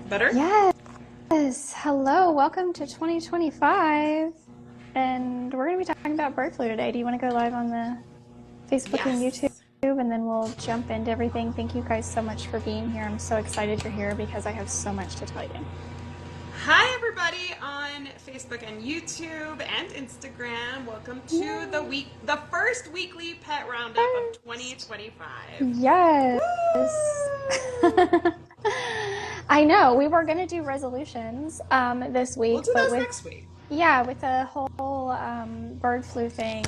Better? Yes. Hello. Welcome to 2025. And we're going to be talking about bird flu today. Do you want to go live on the Facebook and YouTube? Yes. And then we'll jump into everything. Thank you guys so much for being here. I'm so excited you're here because I have so much to tell you. Hi, everybody on Facebook and YouTube and Instagram. Welcome to the first weekly pet roundup of 2025. Yes. Woo! I know. We were going to do resolutions this We'll week, do but those with next week. with the whole bird flu thing,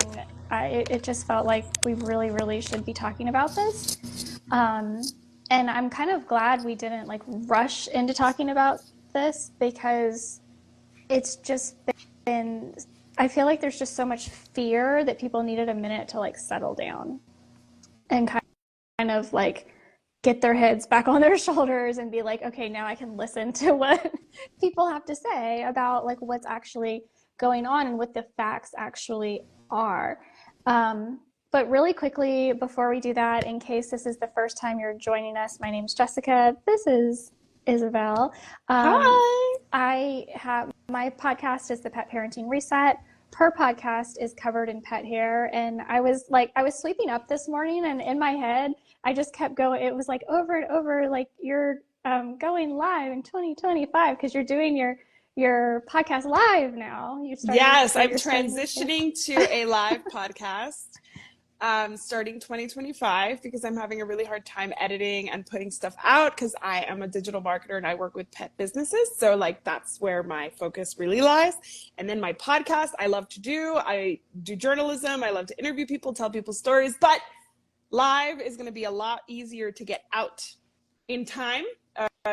it just felt like we really should be talking about this. And I'm kind of glad we didn't like rush into talking about this because it's just been, I feel like there's just so much fear that people needed a minute to like settle down and kind of like get their heads back on their shoulders and be like, okay, now I can listen to what people have to say about like what's actually going on and what the facts actually are. But really quickly, before we do that, in case this is the first time you're joining us, my name's Jessica. This is Isabel. Hi. My podcast is the Pet Parenting Reset. Her podcast is Covered in Pet Hair. And I was sweeping up this morning and in my head, I just kept going. It was like over and over, like you're going live in 2025 because you're doing your podcast live now. Yes, I'm transitioning to a live podcast starting 2025 because I'm having a really hard time editing and putting stuff out because I am a digital marketer and I work with pet businesses. So like that's where my focus really lies. And then my podcast I love to do. I do journalism. I love to interview people, tell people stories, but live is going to be a lot easier to get out in time,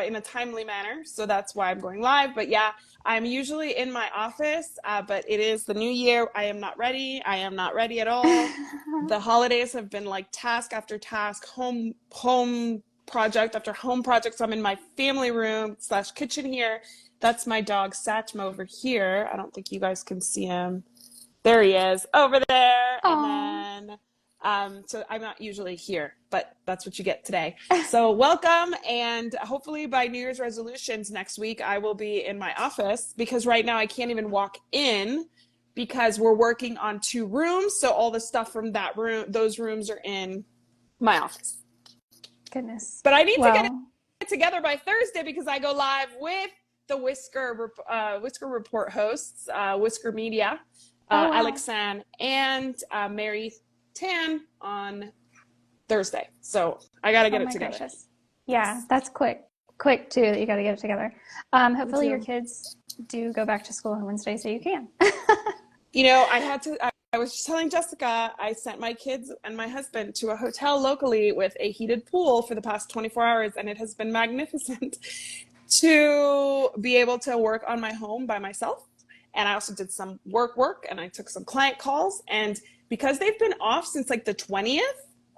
in a timely manner. So that's why I'm going live. But yeah, I'm usually in my office, but it is the new year. I am not ready. I am not ready at all. The holidays have been like task after task, home project after home project. So I'm in my family room / kitchen here. That's my dog Satchmo over here. I don't think you guys can see him. There he is over there. Aww. And then so I'm not usually here, but that's what you get today. So welcome. And hopefully by New Year's resolutions next week, I will be in my office because right now I can't even walk in because we're working on 2 rooms. So all the stuff from those rooms are in my office. Goodness. But I need to get it together by Thursday because I go live with the Whisker Report hosts, Whisker Media, Alex San and Mary Tan on Thursday. So I got to get it together. Gracious. Yeah, that's quick too that you got to get it together. Hopefully your kids do go back to school on Wednesday so you can. You know, I was just telling Jessica, I sent my kids and my husband to a hotel locally with a heated pool for the past 24 hours, and it has been magnificent to be able to work on my home by myself. And I also did some work, and I took some client calls. And because they've been off since like the 20th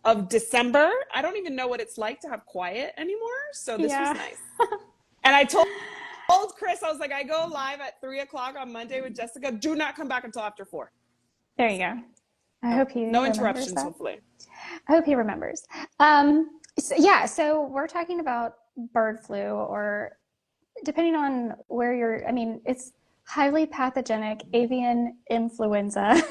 of December, I don't even know what it's like to have quiet anymore. So this was nice. And I told Chris, I was like, I go live at 3:00 on Monday with Jessica. Do not come back until after 4. There you go. I hope he no interruptions, hopefully. I hope he remembers. So we're talking about bird flu, or depending on where you're, it's highly pathogenic avian influenza.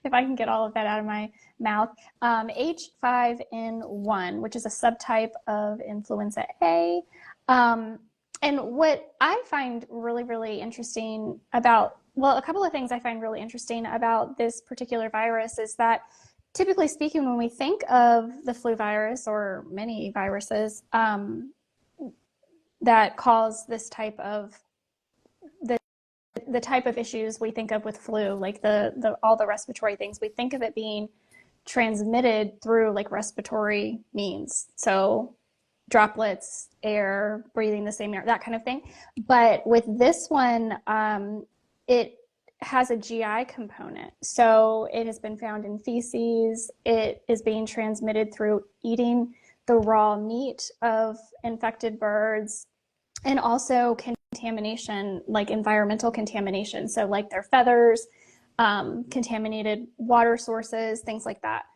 If I can get all of that out of my mouth. H5N1, which is a subtype of influenza A. And what I find really interesting about, a couple of things I find really interesting about this particular virus is that typically speaking, when we think of the flu virus or many viruses that cause this type of the type of issues we think of with flu, like all the respiratory things, we think of it being transmitted through like respiratory means. So droplets, air, breathing the same air, that kind of thing. But with this one, it has a GI component. So it has been found in feces. It is being transmitted through eating the raw meat of infected birds, and also contamination, like environmental contamination. So like their feathers, contaminated water sources, things like that,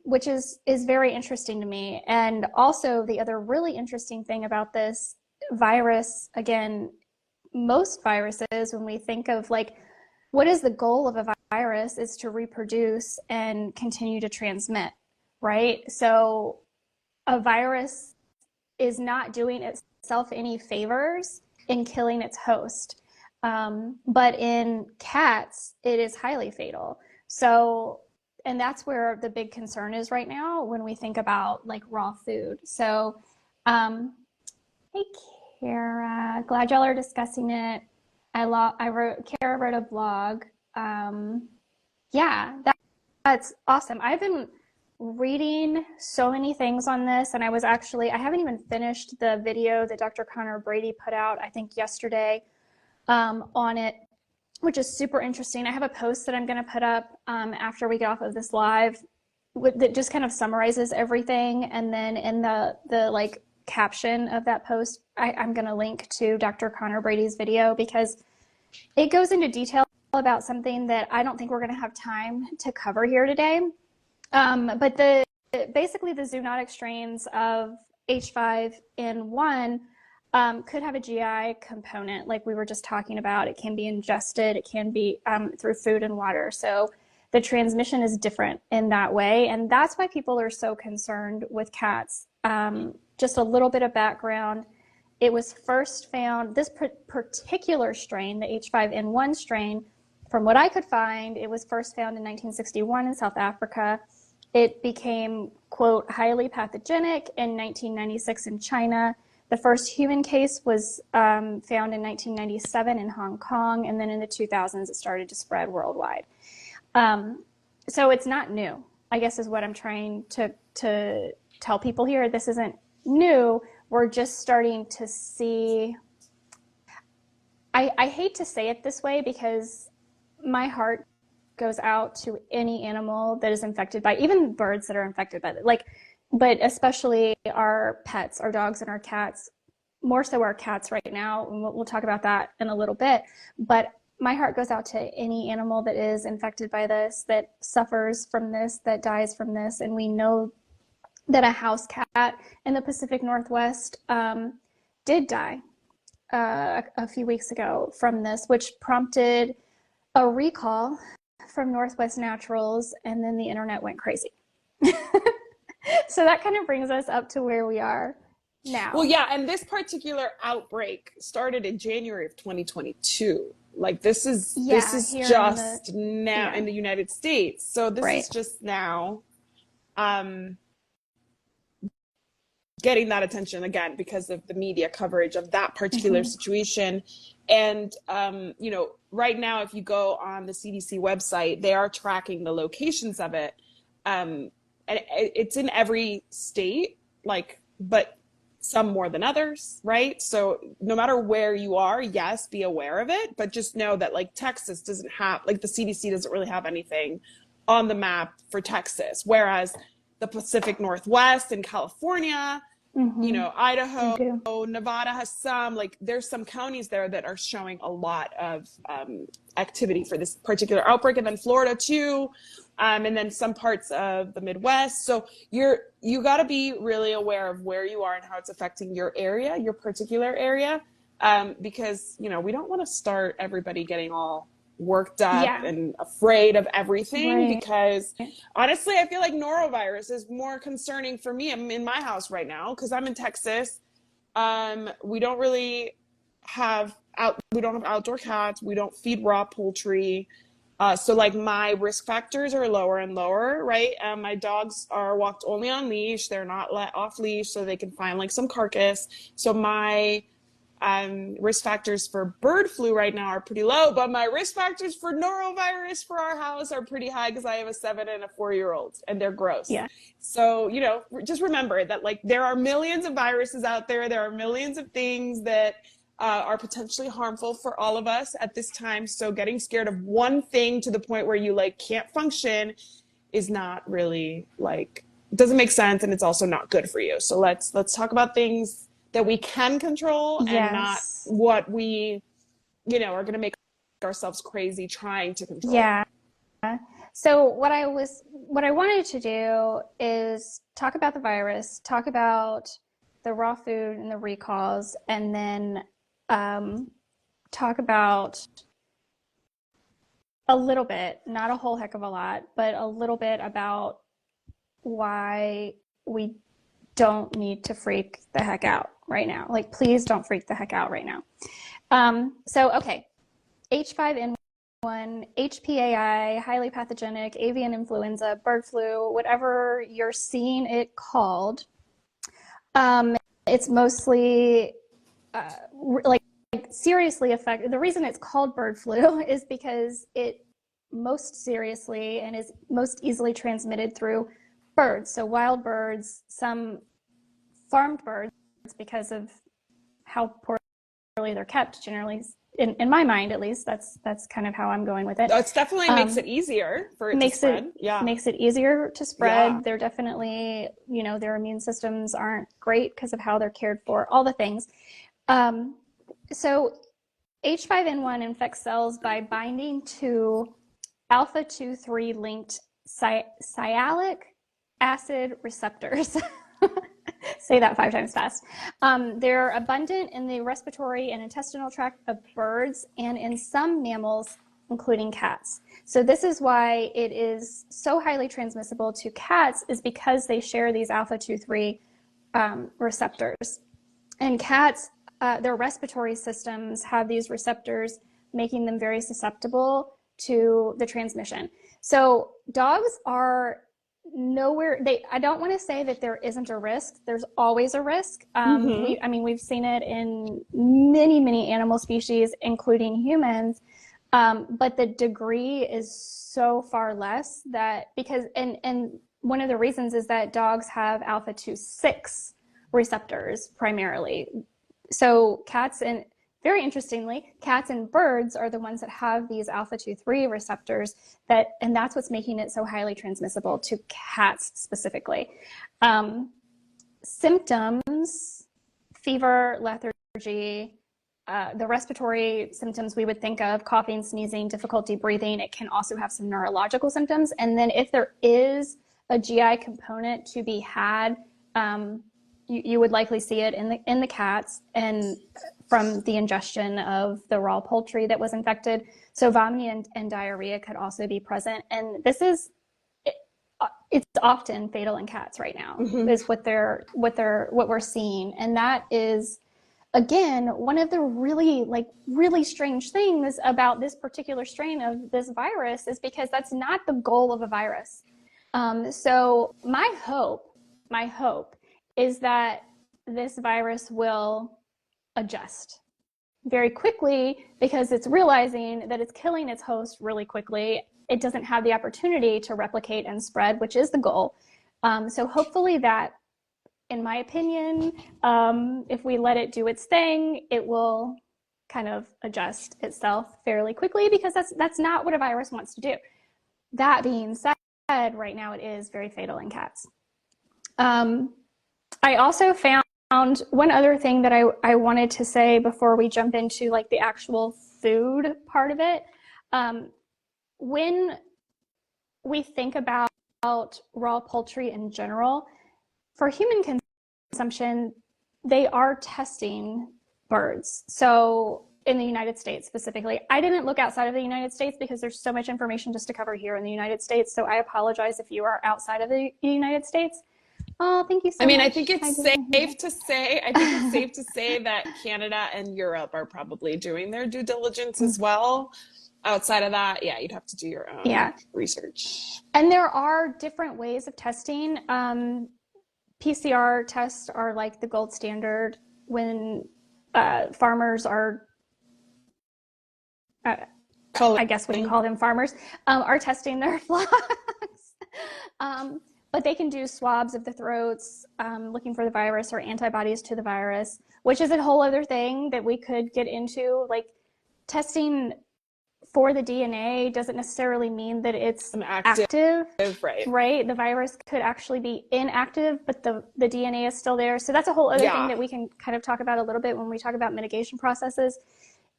which is very interesting to me. And also the other really interesting thing about this virus, again, most viruses, when we think of like, what is the goal of a virus, is to reproduce and continue to transmit, right? So a virus is not doing itself any favors in killing its host. But in cats, it is highly fatal. So, and that's where the big concern is right now when we think about like raw food. So, hey, Kara, glad y'all are discussing it. Kara wrote a blog. Yeah, that's awesome. I've been reading so many things on this, and I haven't even finished the video that Dr. Connor Brady put out, I think yesterday, on it, which is super interesting. I have a post that I'm going to put up after we get off of this live that just kind of summarizes everything, and then in the like caption of that post, I'm going to link to Dr. Connor Brady's video, because it goes into detail about something that I don't think we're going to have time to cover here today. But basically the zoonotic strains of H5N1 could have a GI component, like we were just talking about. It can be ingested, it can be through food and water. So the transmission is different in that way, and that's why people are so concerned with cats. Just a little bit of background. It was first found, this particular strain, the H5N1 strain, from what I could find, it was first found in 1961 in South Africa. It became, quote, highly pathogenic in 1996 in China. The first human case was found in 1997 in Hong Kong, and then in the 2000s it started to spread worldwide. So it's not new, I guess, is what I'm trying to tell people here. This isn't new. We're just starting to see, I hate to say it this way, because my heart goes out to any animal that is infected by, even birds that are infected by it, like, but especially our pets, our dogs and our cats, more so our cats right now, and we'll talk about that in a little bit. But my heart goes out to any animal that is infected by this, that suffers from this, that dies from this. And we know that a house cat in the Pacific Northwest did die a few weeks ago from this, which prompted a recall from Northwest Naturals, and then the internet went crazy. So that kind of brings us up to where we are now. Well, yeah, and this particular outbreak started in January of 2022. Like this is just now in the United States. So this is just now getting that attention again because of the media coverage of that particular situation. And, you know, right now, if you go on the CDC website, they are tracking the locations of it. And it's in every state, like, but some more than others, right? So no matter where you are, yes, be aware of it, but just know that like Texas doesn't have, like the CDC doesn't really have anything on the map for Texas, whereas the Pacific Northwest and California, you know, Idaho, Nevada has some, like there's some counties there that are showing a lot of activity for this particular outbreak, and then Florida too, and then some parts of the Midwest. So you got to be really aware of where you are and how it's affecting your area, your particular area, because, you know, we don't want to start everybody getting all worked up and afraid of everything, because honestly, I feel like norovirus is more concerning for me. I'm in my house right now because I'm in Texas. We don't really have outdoor cats. We don't feed raw poultry. So like my risk factors are lower and lower, right? My dogs are walked only on leash. They're not let off leash so they can find like some carcass. So my risk factors for bird flu right now are pretty low, but my risk factors for norovirus for our house are pretty high because I have a 7 and a 4-year-old and they're gross. Yeah. So, you know, just remember that like there are millions of viruses out there. There are millions of things that are potentially harmful for all of us at this time. So getting scared of one thing to the point where you like can't function is not really like, doesn't make sense. And it's also not good for you. So let's talk about things that we can control and not what we, you know, are going to make ourselves crazy trying to control. Yeah. So what I wanted to do is talk about the virus, talk about the raw food and the recalls, and then talk about a little bit, not a whole heck of a lot, but a little bit about why we don't need to freak the heck out right now. Like, please don't freak the heck out right now. Okay, H5N1, HPAI, highly pathogenic, avian influenza, bird flu, whatever you're seeing it called. It's mostly like seriously affected. The reason it's called bird flu is because it most seriously and is most easily transmitted through birds. So wild birds, some farmed birds, because of how poorly they're kept generally. In my mind, at least, that's kind of how I'm going with it. It definitely makes it easier for it to spread. Makes it easier to spread. Yeah. They're definitely, their immune systems aren't great because of how they're cared for, all the things. So H5N1 infects cells by binding to alpha-2,3 linked sialic acid receptors. Say that 5 times fast. They're abundant in the respiratory and intestinal tract of birds and in some mammals, including cats. So this is why it is so highly transmissible to cats, is because they share these alpha-2,3 receptors. And cats, their respiratory systems have these receptors, making them very susceptible to the transmission. So dogs are nowhere, I don't want to say that there isn't a risk. There's always a risk. We've seen it in many animal species, including humans. But the degree is so far less that and one of the reasons is that dogs have alpha-2,6 receptors primarily. So very interestingly, cats and birds are the ones that have these alpha-2,3 receptors, and that's what's making it so highly transmissible to cats specifically. Symptoms: fever, lethargy, the respiratory symptoms we would think of: coughing, sneezing, difficulty breathing. It can also have some neurological symptoms. And then if there is a GI component to be had, you would likely see it in the cats and from the ingestion of the raw poultry that was infected. So vomiting and diarrhea could also be present. And it's often fatal in cats right now, is what we're seeing. And that is, again, one of the really strange things about this particular strain of this virus, is because that's not the goal of a virus. So my hope is that this virus will adjust very quickly, because it's realizing that it's killing its host really quickly. It doesn't have the opportunity to replicate and spread, which is the goal. So hopefully that, in my opinion, if we let it do its thing, it will kind of adjust itself fairly quickly, because that's not what a virus wants to do. That being said, right now it is very fatal in cats. I also found one other thing that I wanted to say before we jump into the actual food part of it. When we think about raw poultry in general, for human consumption, they are testing birds. So in the United States specifically, I didn't look outside of the United States because there's so much information just to cover here in the United States. So I apologize if you are outside of the United States. Oh, thank you so much. I think it's safe to say that Canada and Europe are probably doing their due diligence as well. Outside of that, you'd have to do your own research. And there are different ways of testing. PCR tests are like the gold standard when farmers are, I guess we can call them farmers, are testing their flocks. But they can do swabs of the throats, looking for the virus or antibodies to the virus, which is a whole other thing that we could get into. Like, testing for the DNA doesn't necessarily mean that it's active. Right? The virus could actually be inactive, but the DNA is still there. So that's a whole other thing that we can kind of talk about a little bit when we talk about mitigation processes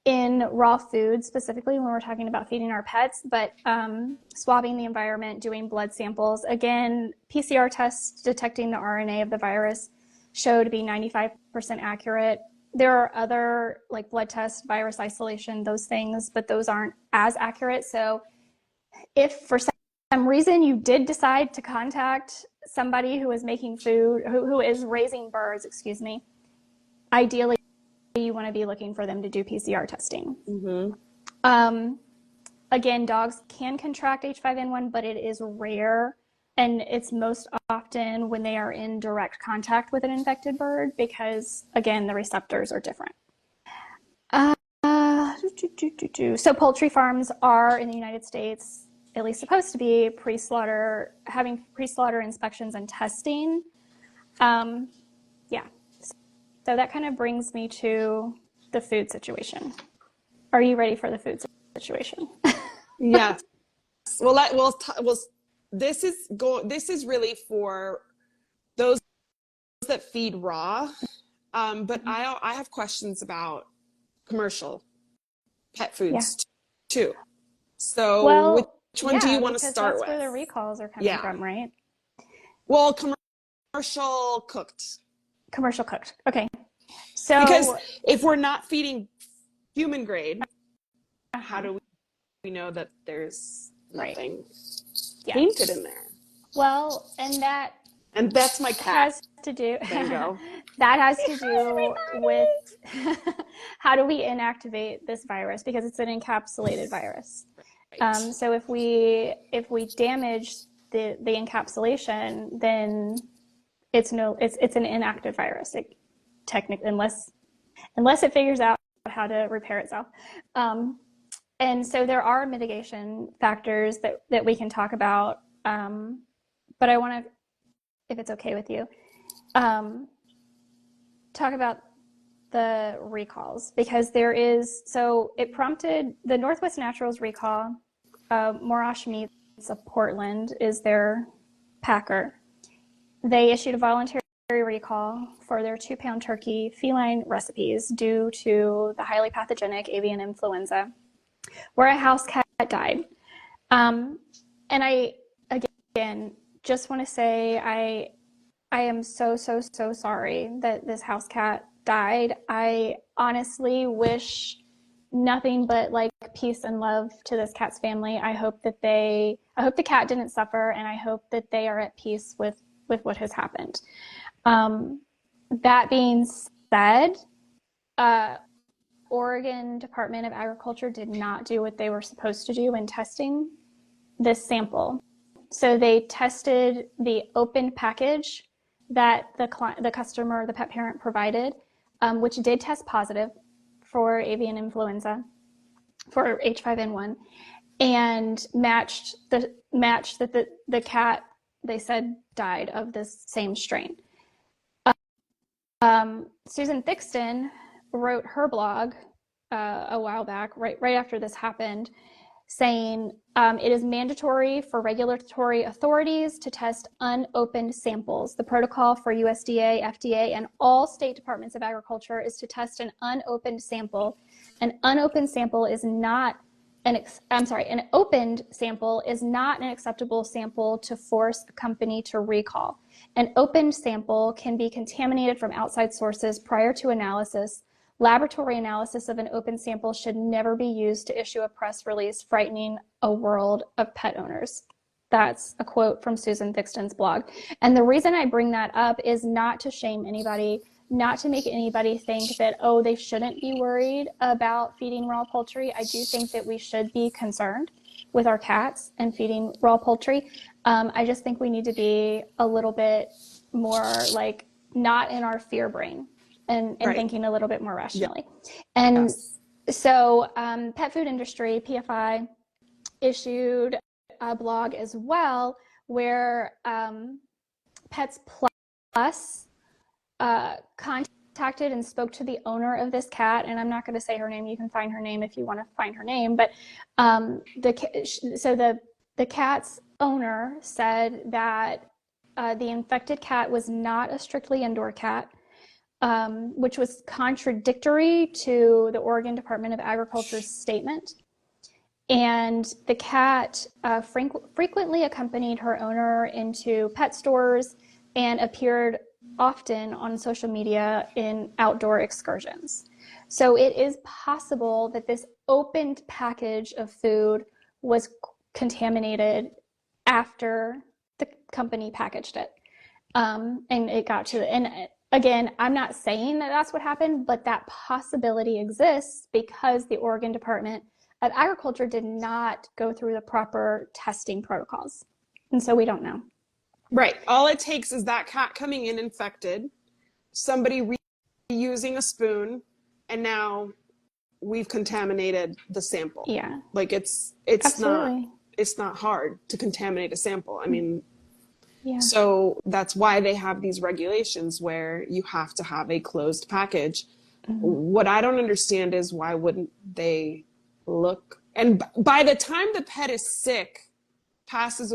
in raw food, specifically when we're talking about feeding our pets. But swabbing the environment, doing blood samples, again, PCR tests detecting the RNA of the virus, show to be 95% accurate. There are other like blood tests, virus isolation, those things, but those aren't as accurate. So if for some reason you did decide to contact somebody who is making food, who is raising birds, excuse me, ideally you want to be looking for them to do PCR testing. Again, dogs can contract H5N1, but it is rare, and it's most often when they are in direct contact with an infected bird because, again, the receptors are different. So poultry farms are in the United States at least supposed to be having pre-slaughter inspections and testing. Yeah, so that kind of brings me to the food situation. Are you ready for the food situation? Yes. This is really for those that feed raw, but I have questions about commercial pet foods too. So which one do you want to start with? That's where the recalls are coming from, right? Well, commercial cooked. Commercial cooked. Okay. So because if we're not feeding human grade, how do we know that there's nothing tainted in there? Well, and that's my cat. Has to do Bingo. That has to do with how do we inactivate this virus, because it's an encapsulated virus. Right. So if we damage the encapsulation, then it's an inactive virus. It technically, unless it figures out how to repair itself. And so there are mitigation factors that we can talk about. But I want to, if it's okay with you, talk about the recalls, because it prompted the Northwest Naturals recall. Morash Meats of Portland is their packer. They issued a voluntary recall for their 2-pound turkey feline recipes due to the highly pathogenic avian influenza, where a house cat died. And I, again, just want to say I am so sorry that this house cat died. I honestly wish nothing but like peace and love to this cat's family. I hope the cat didn't suffer, and I hope that they are at peace with what has happened. That being said, Oregon Department of Agriculture did not do what they were supposed to do in testing this sample. So they tested the open package that the customer, the pet parent, provided, which did test positive for avian influenza, for H5N1, and matched that the cat, they said, died of this same strain. Susan Thixton wrote her blog a while back, right after this happened, saying it is mandatory for regulatory authorities to test unopened samples. The protocol for USDA, FDA, and all state departments of agriculture is to test an unopened sample. An unopened sample is not an opened sample is not an acceptable sample to force a company to recall. An opened sample can be contaminated from outside sources prior to analysis. Laboratory analysis of an open sample should never be used to issue a press release frightening a world of pet owners. That's a quote from Susan Thixton's blog. And the reason I bring that up is not to shame anybody, not to make anybody think that, oh, they shouldn't be worried about feeding raw poultry. I do think that we should be concerned with our cats and feeding raw poultry. I just think we need to be a little bit more like not in our fear brain and thinking a little bit more rationally. Yeah. And so pet food industry, PFI, issued a blog as well where Pets Plus contacted and spoke to the owner of this cat, and I'm not going to say her name. You can find her name if you want to find her name. But the cat's owner said that the infected cat was not a strictly indoor cat, which was contradictory to the Oregon Department of Agriculture's statement. And the cat frequently accompanied her owner into pet stores and appeared often on social media in outdoor excursions. So it is possible that this opened package of food was contaminated after the company packaged it. And it got to, and again, I'm not saying that that's what happened, but that possibility exists because the Oregon Department of Agriculture did not go through the proper testing protocols. And so we don't know. Right. All it takes is that cat coming in infected, somebody reusing a spoon, and now we've contaminated the sample. Yeah. Like it's Absolutely. not hard to contaminate a sample. I mean, yeah. So that's why they have these regulations where you have to have a closed package. What I don't understand is why wouldn't they look, and by the time the pet is sick, passes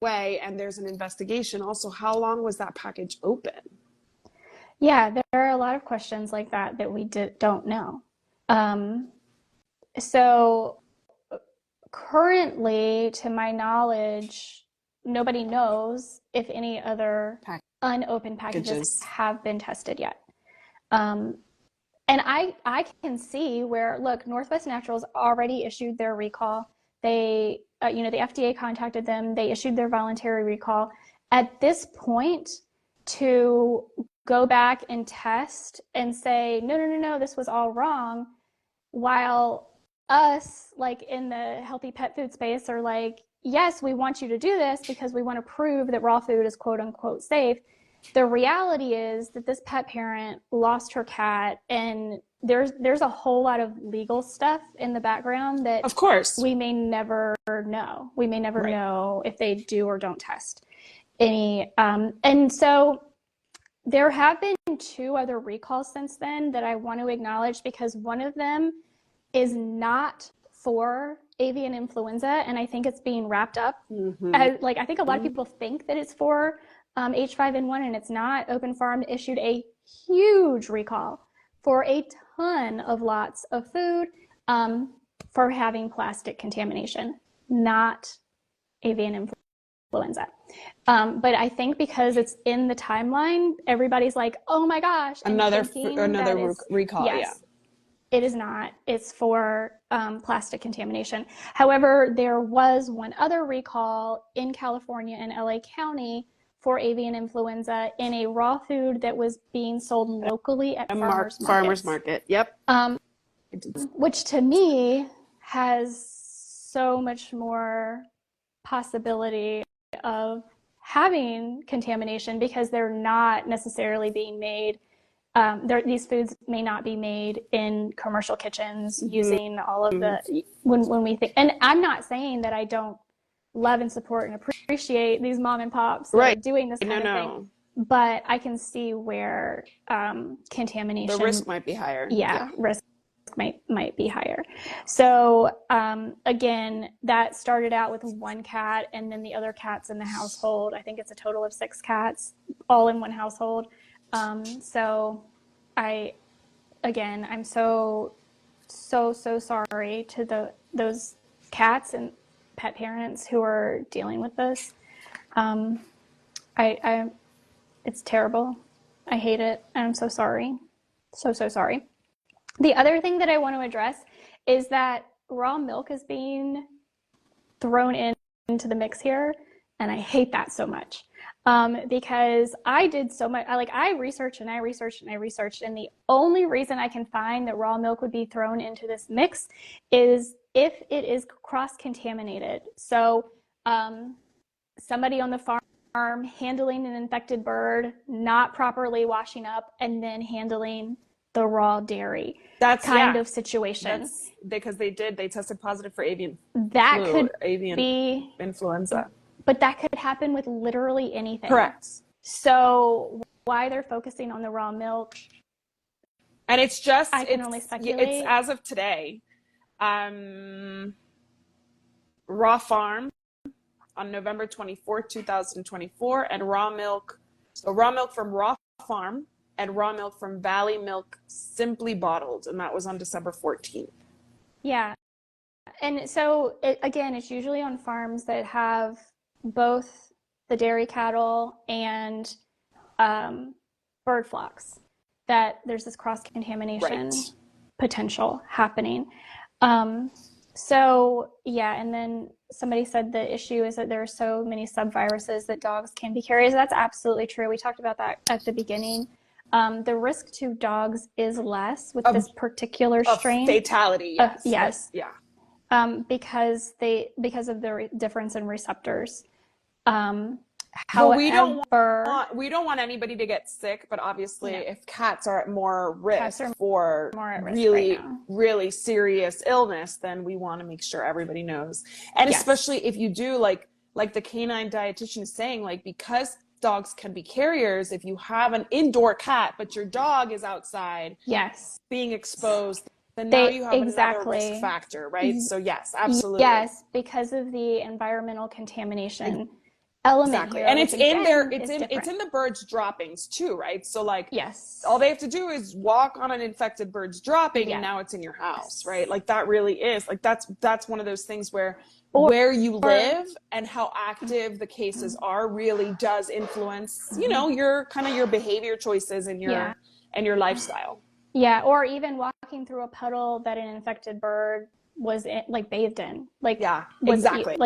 away, and there's an investigation, also, how long was that package open? Yeah, there are a lot of questions like that that we don't know. So currently, to my knowledge, nobody knows if any other unopened packages have been tested yet. And I can see where, look, Northwest Naturals already issued their recall. They, the FDA contacted them. They issued their voluntary recall. At this point, to go back and test and say, no, this was all wrong, while us, like in the healthy pet food space, are like, yes, we want you to do this because we want to prove that raw food is quote unquote safe. The reality is that this pet parent lost her cat, and there's a whole lot of legal stuff in the background that, of course, we may never know. We may never know if they do or don't test any. And so there have been 2 other recalls since then that I want to acknowledge, because one of them is not for avian influenza, and I think it's being wrapped up. I think a lot of people think that it's for H5N1, and it's not. Open Farm issued a huge recall for a ton of lots of food for having plastic contamination, not avian influenza. But I think because it's in the timeline, everybody's like, oh my gosh. Another recall. Yes, yeah. It is not. It's for plastic contamination. However, there was one other recall in California and LA County for avian influenza in a raw food that was being sold locally at farmers market. Yep. Which to me has so much more possibility of having contamination, because they're not necessarily being made. These foods may not be made in commercial kitchens using all of the, when we think, and I'm not saying that I don't love and support and appreciate these mom and pops that are doing this kind of thing, but I can see where contamination, the risk might be higher. Risk might be higher. So again, that started out with 1 cat, and then the other cats in the household, I think it's a total of 6 cats all in one household. So I'm so sorry to those cats and pet parents who are dealing with this. It's terrible. I hate it. And I'm so sorry. So sorry. The other thing that I want to address is that raw milk is being thrown into the mix here. And I hate that so much. Because I did so much, I researched, and and the only reason I can find that raw milk would be thrown into this mix is if it is cross-contaminated. So somebody on the farm handling an infected bird, not properly washing up, and then handling the raw dairy. That's kind of situation. Because they tested positive for avian influenza. But that could happen with literally anything. Correct. So why they're focusing on the raw milk? And it's just, I can only speculate. It's as of today. Raw Farm on November 24th, 2024, and raw milk from Raw Farm and raw milk from Valley Milk Simply Bottled, and that was on December 14th. Yeah. And so, it's usually on farms that have both the dairy cattle and bird flocks, that there's this cross-contamination potential happening. So yeah, and then somebody said the issue is that there are so many subviruses that dogs can be carriers. That's absolutely true. We talked about that at the beginning. The risk to dogs is less with this particular strain. Fatality, yes. Yes. Yeah. Because of the difference in receptors. Well, we don't want anybody to get sick, but obviously if cats are at more risk for really serious illness, then we want to make sure everybody knows. And especially if you do like the canine dietitian is saying, like, because dogs can be carriers, if you have an indoor cat but your dog is outside being exposed, then now you have another risk factor, right? So yes, absolutely. Yes, because of the environmental contamination element here, and it's in there, it's in the bird's droppings too, right? So like, all they have to do is walk on an infected bird's dropping and now it's in your house, right? Like that really is like, that's one of those things where you live and how active the cases are really does influence, you know, your behavior choices and your lifestyle. Yeah, or even walking through a puddle that an infected bird was bathed in, exactly.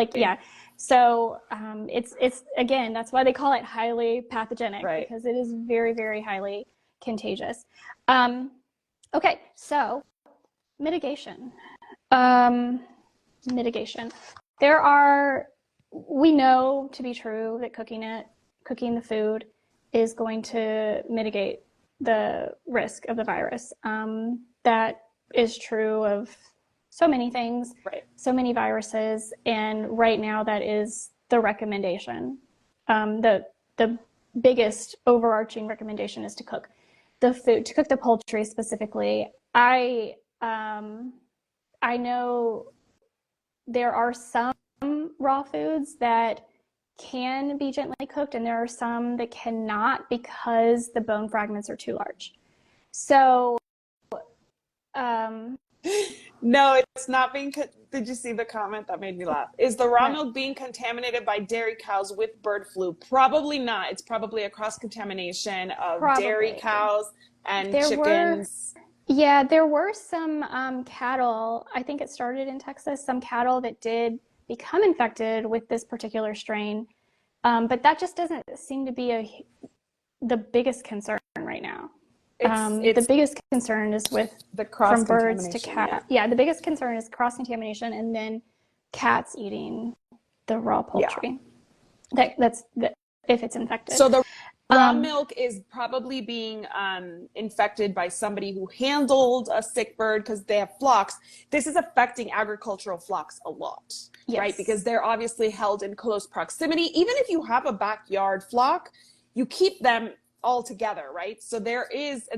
So it's again, that's why they call it highly pathogenic, because it is very, very highly contagious. Okay, so mitigation. We know to be true that cooking the food is going to mitigate the risk of the virus. That is true of so many things, so many viruses, and right now that is the recommendation. The biggest overarching recommendation is to cook the food, to cook the poultry specifically. I know there are some raw foods that can be gently cooked, and there are some that cannot because the bone fragments are too large. So, no, it's not being. Did you see the comment that made me laugh? Is the raw milk being contaminated by dairy cows with bird flu? Probably not. It's probably a cross contamination of dairy cows and chickens. There were some cattle. I think it started in Texas. Some cattle that did become infected with this particular strain, but that just doesn't seem to be the biggest concern right now. The biggest concern is with from birds to cats. The biggest concern is cross-contamination, and then cats eating the raw poultry. That's if it's infected. So the raw milk is probably being infected by somebody who handled a sick bird because they have flocks. This is affecting agricultural flocks a lot, right? Because they're obviously held in close proximity. Even if you have a backyard flock, you keep them all together, right? So there is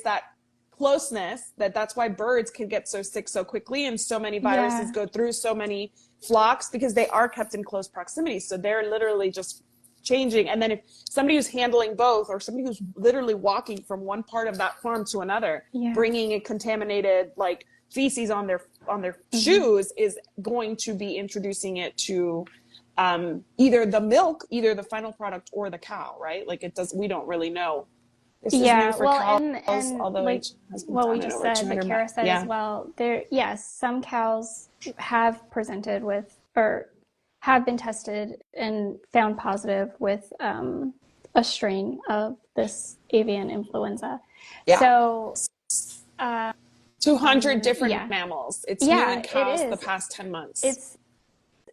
that closeness that's why birds can get so sick so quickly, and so many viruses go through so many flocks because they are kept in close proximity. So they're literally just changing. And then if somebody who's handling both, or somebody who's literally walking from one part of that farm to another, bringing a contaminated like feces on their shoes, is going to be introducing it to either the milk, either the final product, or the cow, right? Like we don't really know. This is new for cows, and although like what we just said, but Kara said as well, some cows have presented with, or have been tested and found positive with a strain of this avian influenza. So 200 different mammals. It's new in cows the past 10 months.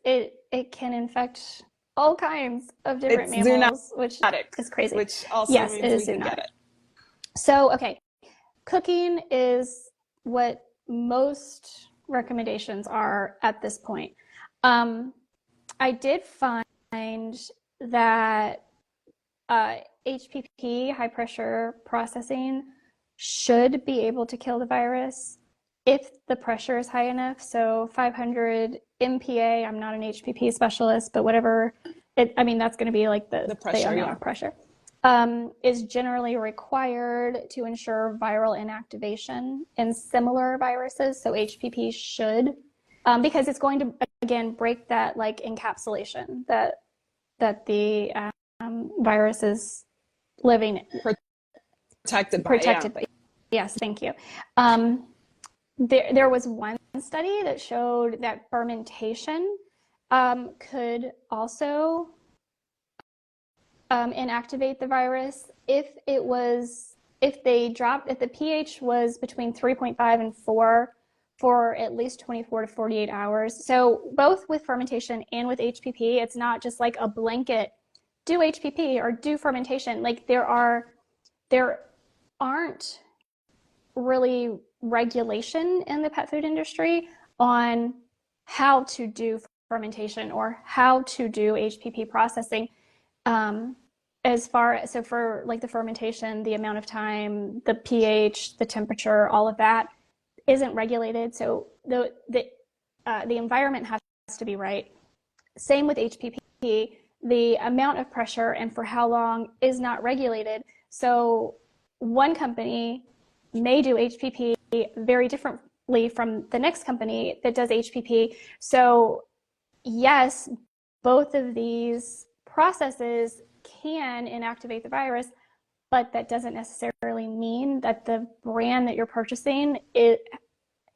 It can infect all kinds of different mammals, which is crazy. Which also means we can get it. So, okay, cooking is what most recommendations are at this point. I did find that HPP, high pressure processing, should be able to kill the virus if the pressure is high enough. So 500 MPa, I'm not an HPP specialist, but whatever, that's going to be like the pressure, pressure, is generally required to ensure viral inactivation in similar viruses. So HPP should, because it's going to, again, break that like encapsulation that the virus is living Protected by, yeah. protected by. Yes, thank you. There was one study that showed that fermentation could also inactivate the virus if the pH was between 3.5 and 4 for at least 24 to 48 hours. So both with fermentation and with HPP, it's not just like a blanket do HPP or do fermentation. Like there aren't really regulation in the pet food industry on how to do fermentation or how to do HPP processing. So for like the fermentation, the amount of time, the pH, the temperature, all of that isn't regulated. So the environment has to be right. Same with HPP, the amount of pressure and for how long is not regulated. So one company may do HPP very differently from the next company that does HPP. So yes, both of these processes can inactivate the virus, but that doesn't necessarily mean that the brand that you're purchasing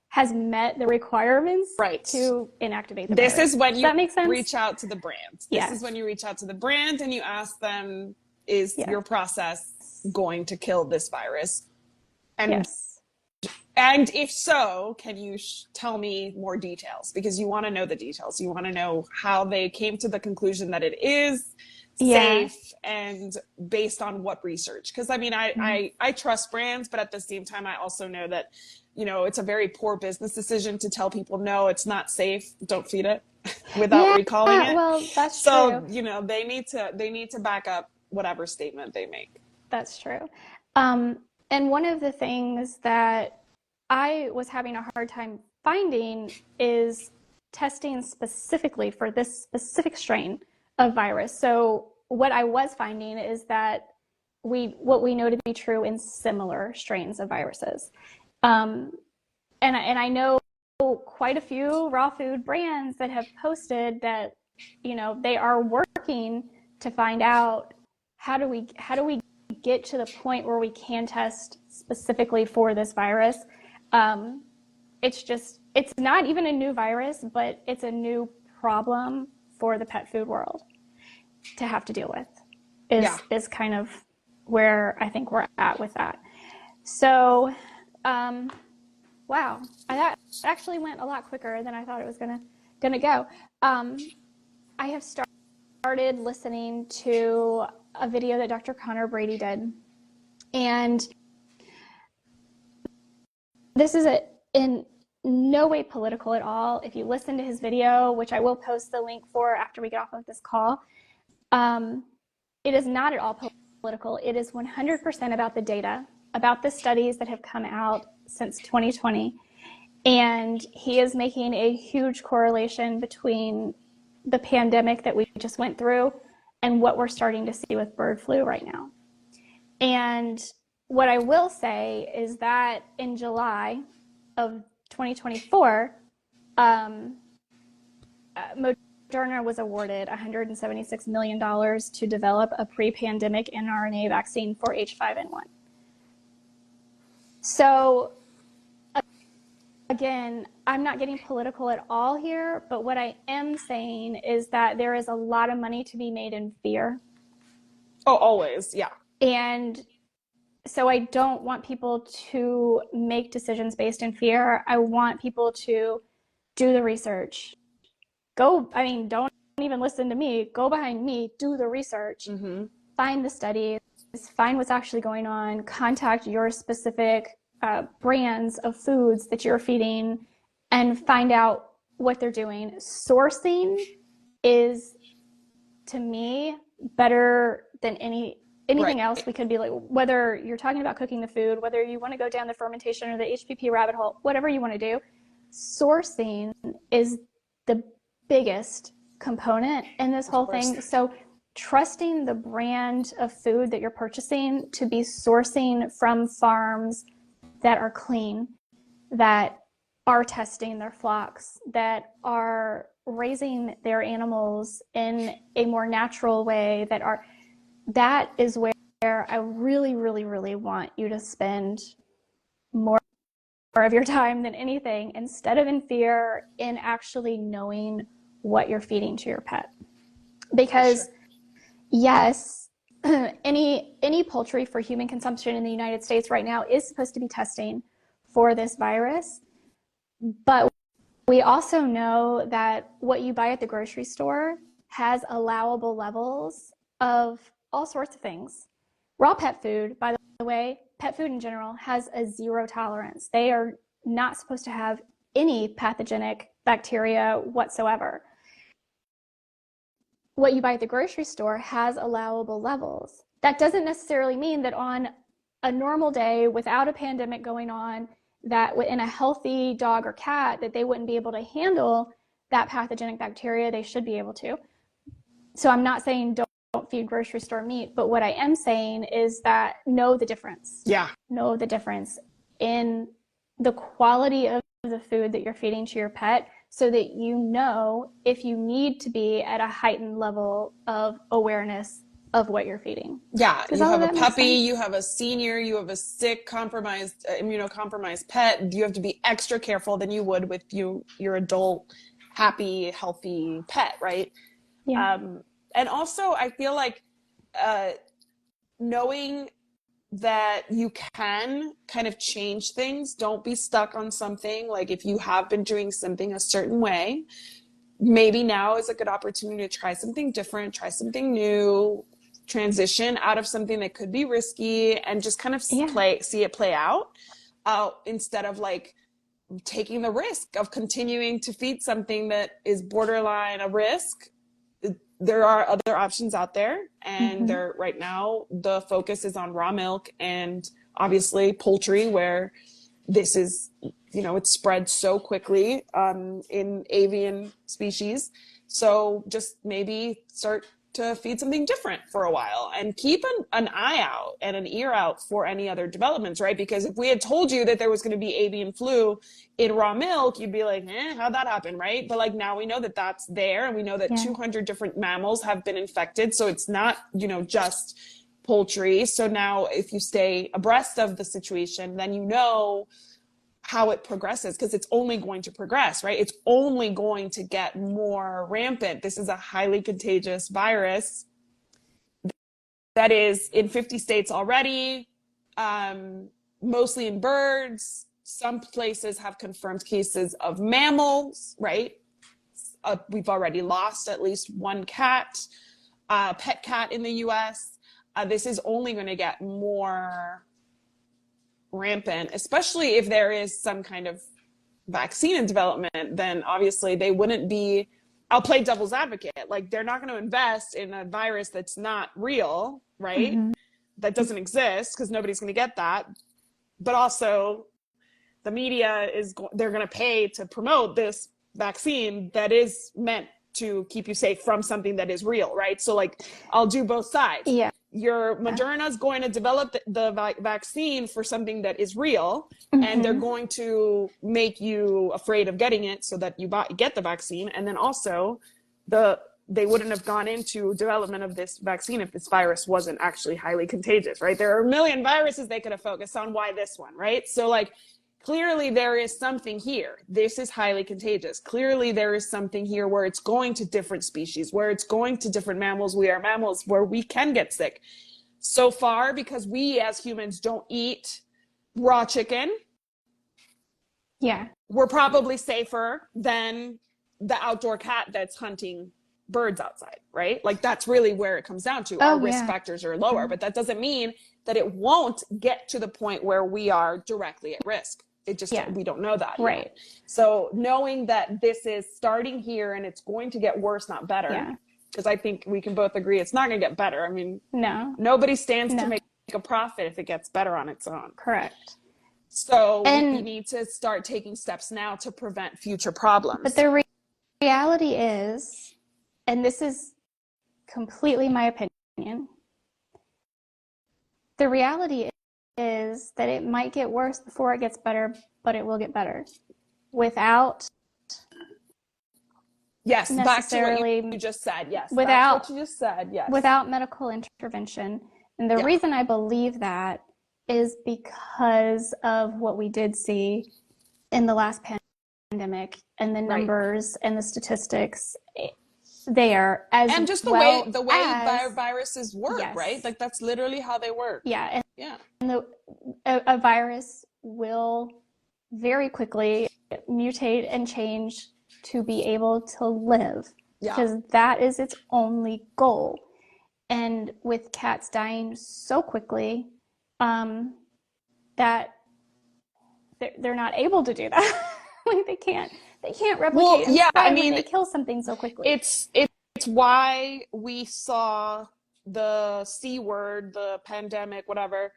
has met the requirements to inactivate the virus. This is when Does you that make sense? reach out to the brand. This is when you reach out to the brand and you ask them, is your process going to kill this virus? And and if so, can you tell me more details? Because you want to know the details. You want to know how they came to the conclusion that it is safe and based on what research. Because I mean, I trust brands, but at the same time, I also know that, you know, it's a very poor business decision to tell people, no, it's not safe, don't feed it without recalling it. Well, that's true. So, you know, they need to back up whatever statement they make. That's true. And one of the things that I was having a hard time finding is testing specifically for this specific strain of virus. So what I was finding is that what we know to be true in similar strains of viruses. And I know quite a few raw food brands that have posted that, you know, they are working to find out how do we get to the point where we can test specifically for this virus. It's not even a new virus, but it's a new problem for the pet food world to have to deal with is kind of where I think we're at with that. So, wow, that actually went a lot quicker than I thought it was gonna go. I have started listening to a video that Dr. Connor Brady did, and this is in no way political at all. If you listen to his video, which I will post the link for after we get off of this call, it is not at all political. It is 100% about the data, about the studies that have come out since 2020. And he is making a huge correlation between the pandemic that we just went through and what we're starting to see with bird flu right now. And what I will say is that in July of 2024, Moderna was awarded $176 million to develop a pre-pandemic mRNA vaccine for H5N1. So again, I'm not getting political at all here, but what I am saying is that there is a lot of money to be made in fear. Oh, always, yeah. And so I don't want people to make decisions based in fear. I want people to do the research. Don't even listen to me. Go behind me, do the research, find the studies, find what's actually going on, contact your specific brands of foods that you're feeding and find out what they're doing. Sourcing is, to me, better than anything else we could be like, whether you're talking about cooking the food, whether you want to go down the fermentation or the HPP rabbit hole, whatever you want to do, sourcing is the biggest component in this whole thing. So trusting the brand of food that you're purchasing to be sourcing from farms that are clean, that are testing their flocks, that are raising their animals in a more natural way, that is where I really, really, really want you to spend more of your time than anything, instead of in fear, in actually knowing what you're feeding to your pet. Because yes, any poultry for human consumption in the United States right now is supposed to be testing for this virus, but we also know that what you buy at the grocery store has allowable levels of all sorts of things. Raw pet food, by the way, pet food in general has a zero tolerance. They are not supposed to have any pathogenic bacteria whatsoever. What you buy at the grocery store has allowable levels. That doesn't necessarily mean that on a normal day without a pandemic going on, that in a healthy dog or cat, that they wouldn't be able to handle that pathogenic bacteria. They should be able to. So I'm not saying don't feed grocery store meat, but what I am saying is that know the difference. Yeah. Know the difference in the quality of the food that you're feeding to your pet, so that you know if you need to be at a heightened level of awareness of what you're feeding. Yeah, you have a puppy, you have a senior, you have a sick, compromised, immunocompromised pet. You have to be extra careful than you would with your adult, happy, healthy pet, right? Yeah. And also, I feel like knowing that you can kind of change things. Don't be stuck on something. Like if you have been doing something a certain way, maybe now is a good opportunity to try something different, try something new, transition out of something that could be risky, and just kind of see it play out, instead of like taking the risk of continuing to feed something that is borderline a risk. There are other options out there, and there right now the focus is on raw milk and obviously poultry, where this is, it's spread so quickly in avian species. So just maybe start to feed something different for a while, and keep an eye out and an ear out for any other developments, right? Because if we had told you that there was going to be avian flu in raw milk, you'd be like, how'd that happen, right? But like now we know that that's there, and we know that 200 different mammals have been infected. So it's not, just poultry. So now if you stay abreast of the situation, then you know how it progresses, because it's only going to progress, right? It's only going to get more rampant. This is a highly contagious virus that is in 50 states already, mostly in birds. Some places have confirmed cases of mammals, right? We've already lost at least one cat, pet cat in the US. This is only going to get more rampant, especially if there is some kind of vaccine in development. Then obviously they wouldn't be, I'll play devil's advocate, like they're not going to invest in a virus that's not real, right? That doesn't exist, because nobody's going to get that. But also the media they're going to pay to promote this vaccine that is meant to keep you safe from something that is real, right? So like I'll do both sides. Yeah. Your Moderna's going to develop the vaccine for something that is real, and they're going to make you afraid of getting it so that you get the vaccine. And then also they wouldn't have gone into development of this vaccine if this virus wasn't actually highly contagious, right? There are a million viruses they could have focused on. Why this one, right? So like clearly there is something here. This is highly contagious. Clearly there is something here where it's going to different species, where it's going to different mammals. We are mammals, where we can get sick. So far, because we as humans don't eat raw chicken, we're probably safer than the outdoor cat that's hunting birds outside, right? Like that's really where it comes down to. Our risk factors are lower, but that doesn't mean that it won't get to the point where we are directly at risk. It just, we don't know that. Right. Yet. So knowing that this is starting here and it's going to get worse, not better, because I think we can both agree it's not going to get better. I mean, nobody stands to make a profit if it gets better on its own. Correct. So we need to start taking steps now to prevent future problems. But the reality is, and this is completely my opinion, the reality is that it might get worse before it gets better, but it will get better without back to what you just said. Yes, without what you just said. Yes, without medical intervention. And the Yeah. reason I believe that is because of what we did see in the last pandemic and the Right. numbers and the statistics there, as And just well the way as, viruses work, right? yes, Like that's literally how they work. yeah, Yeah. and a virus will very quickly mutate and change to be able to live, Yeah. because that is its only goal. And with cats dying so quickly, that they're not able to do that. Like they can't Well, replicate and yeah, I spread when mean, they kill something so quickly. it's why we saw the C word, the pandemic, whatever,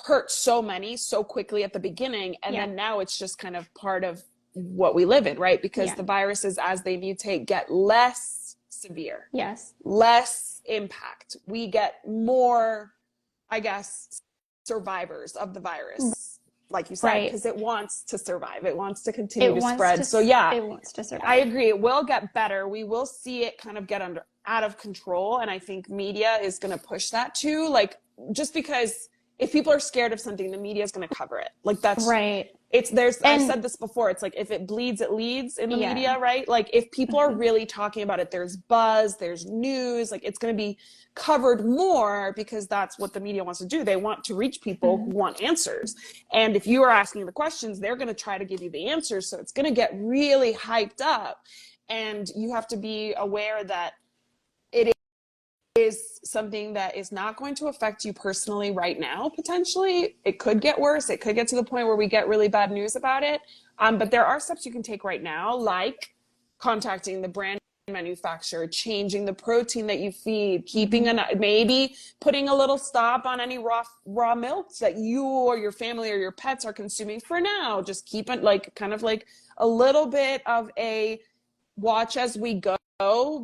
hurt so many so quickly at the beginning, and Yeah. then now it's just kind of part of what we live in, right? Because Yeah. the viruses, as they mutate, get less severe, Yes. less impact. We get more, I guess, survivors of the virus, like you said, Right. because it wants to survive. It wants to continue It to wants spread. to So yeah, it wants to survive. I agree. It will get better. We will see it kind of get out of control. And I think media is going to push that too. Like, just because if people are scared of something, the media is going to cover it. Like Right. I've said this before. It's like, if it bleeds, it leads in the Yeah. media, right? Like if people are really talking about it, there's buzz, there's news, like it's going to be covered more, because that's what the media wants to do. They want to reach people who want answers. And if you are asking the questions, they're going to try to give you the answers. So it's going to get really hyped up. And you have to be aware that it is something that is not going to affect you personally right now. Potentially, it could get worse. It could get to the point where we get really bad news about it. But there are steps you can take right now, like contacting the brand manufacturer, changing the protein that you feed, keeping maybe putting a little stop on any raw milks that you or your family or your pets are consuming for now. Just keep it like kind of like a little bit of a watch as we go,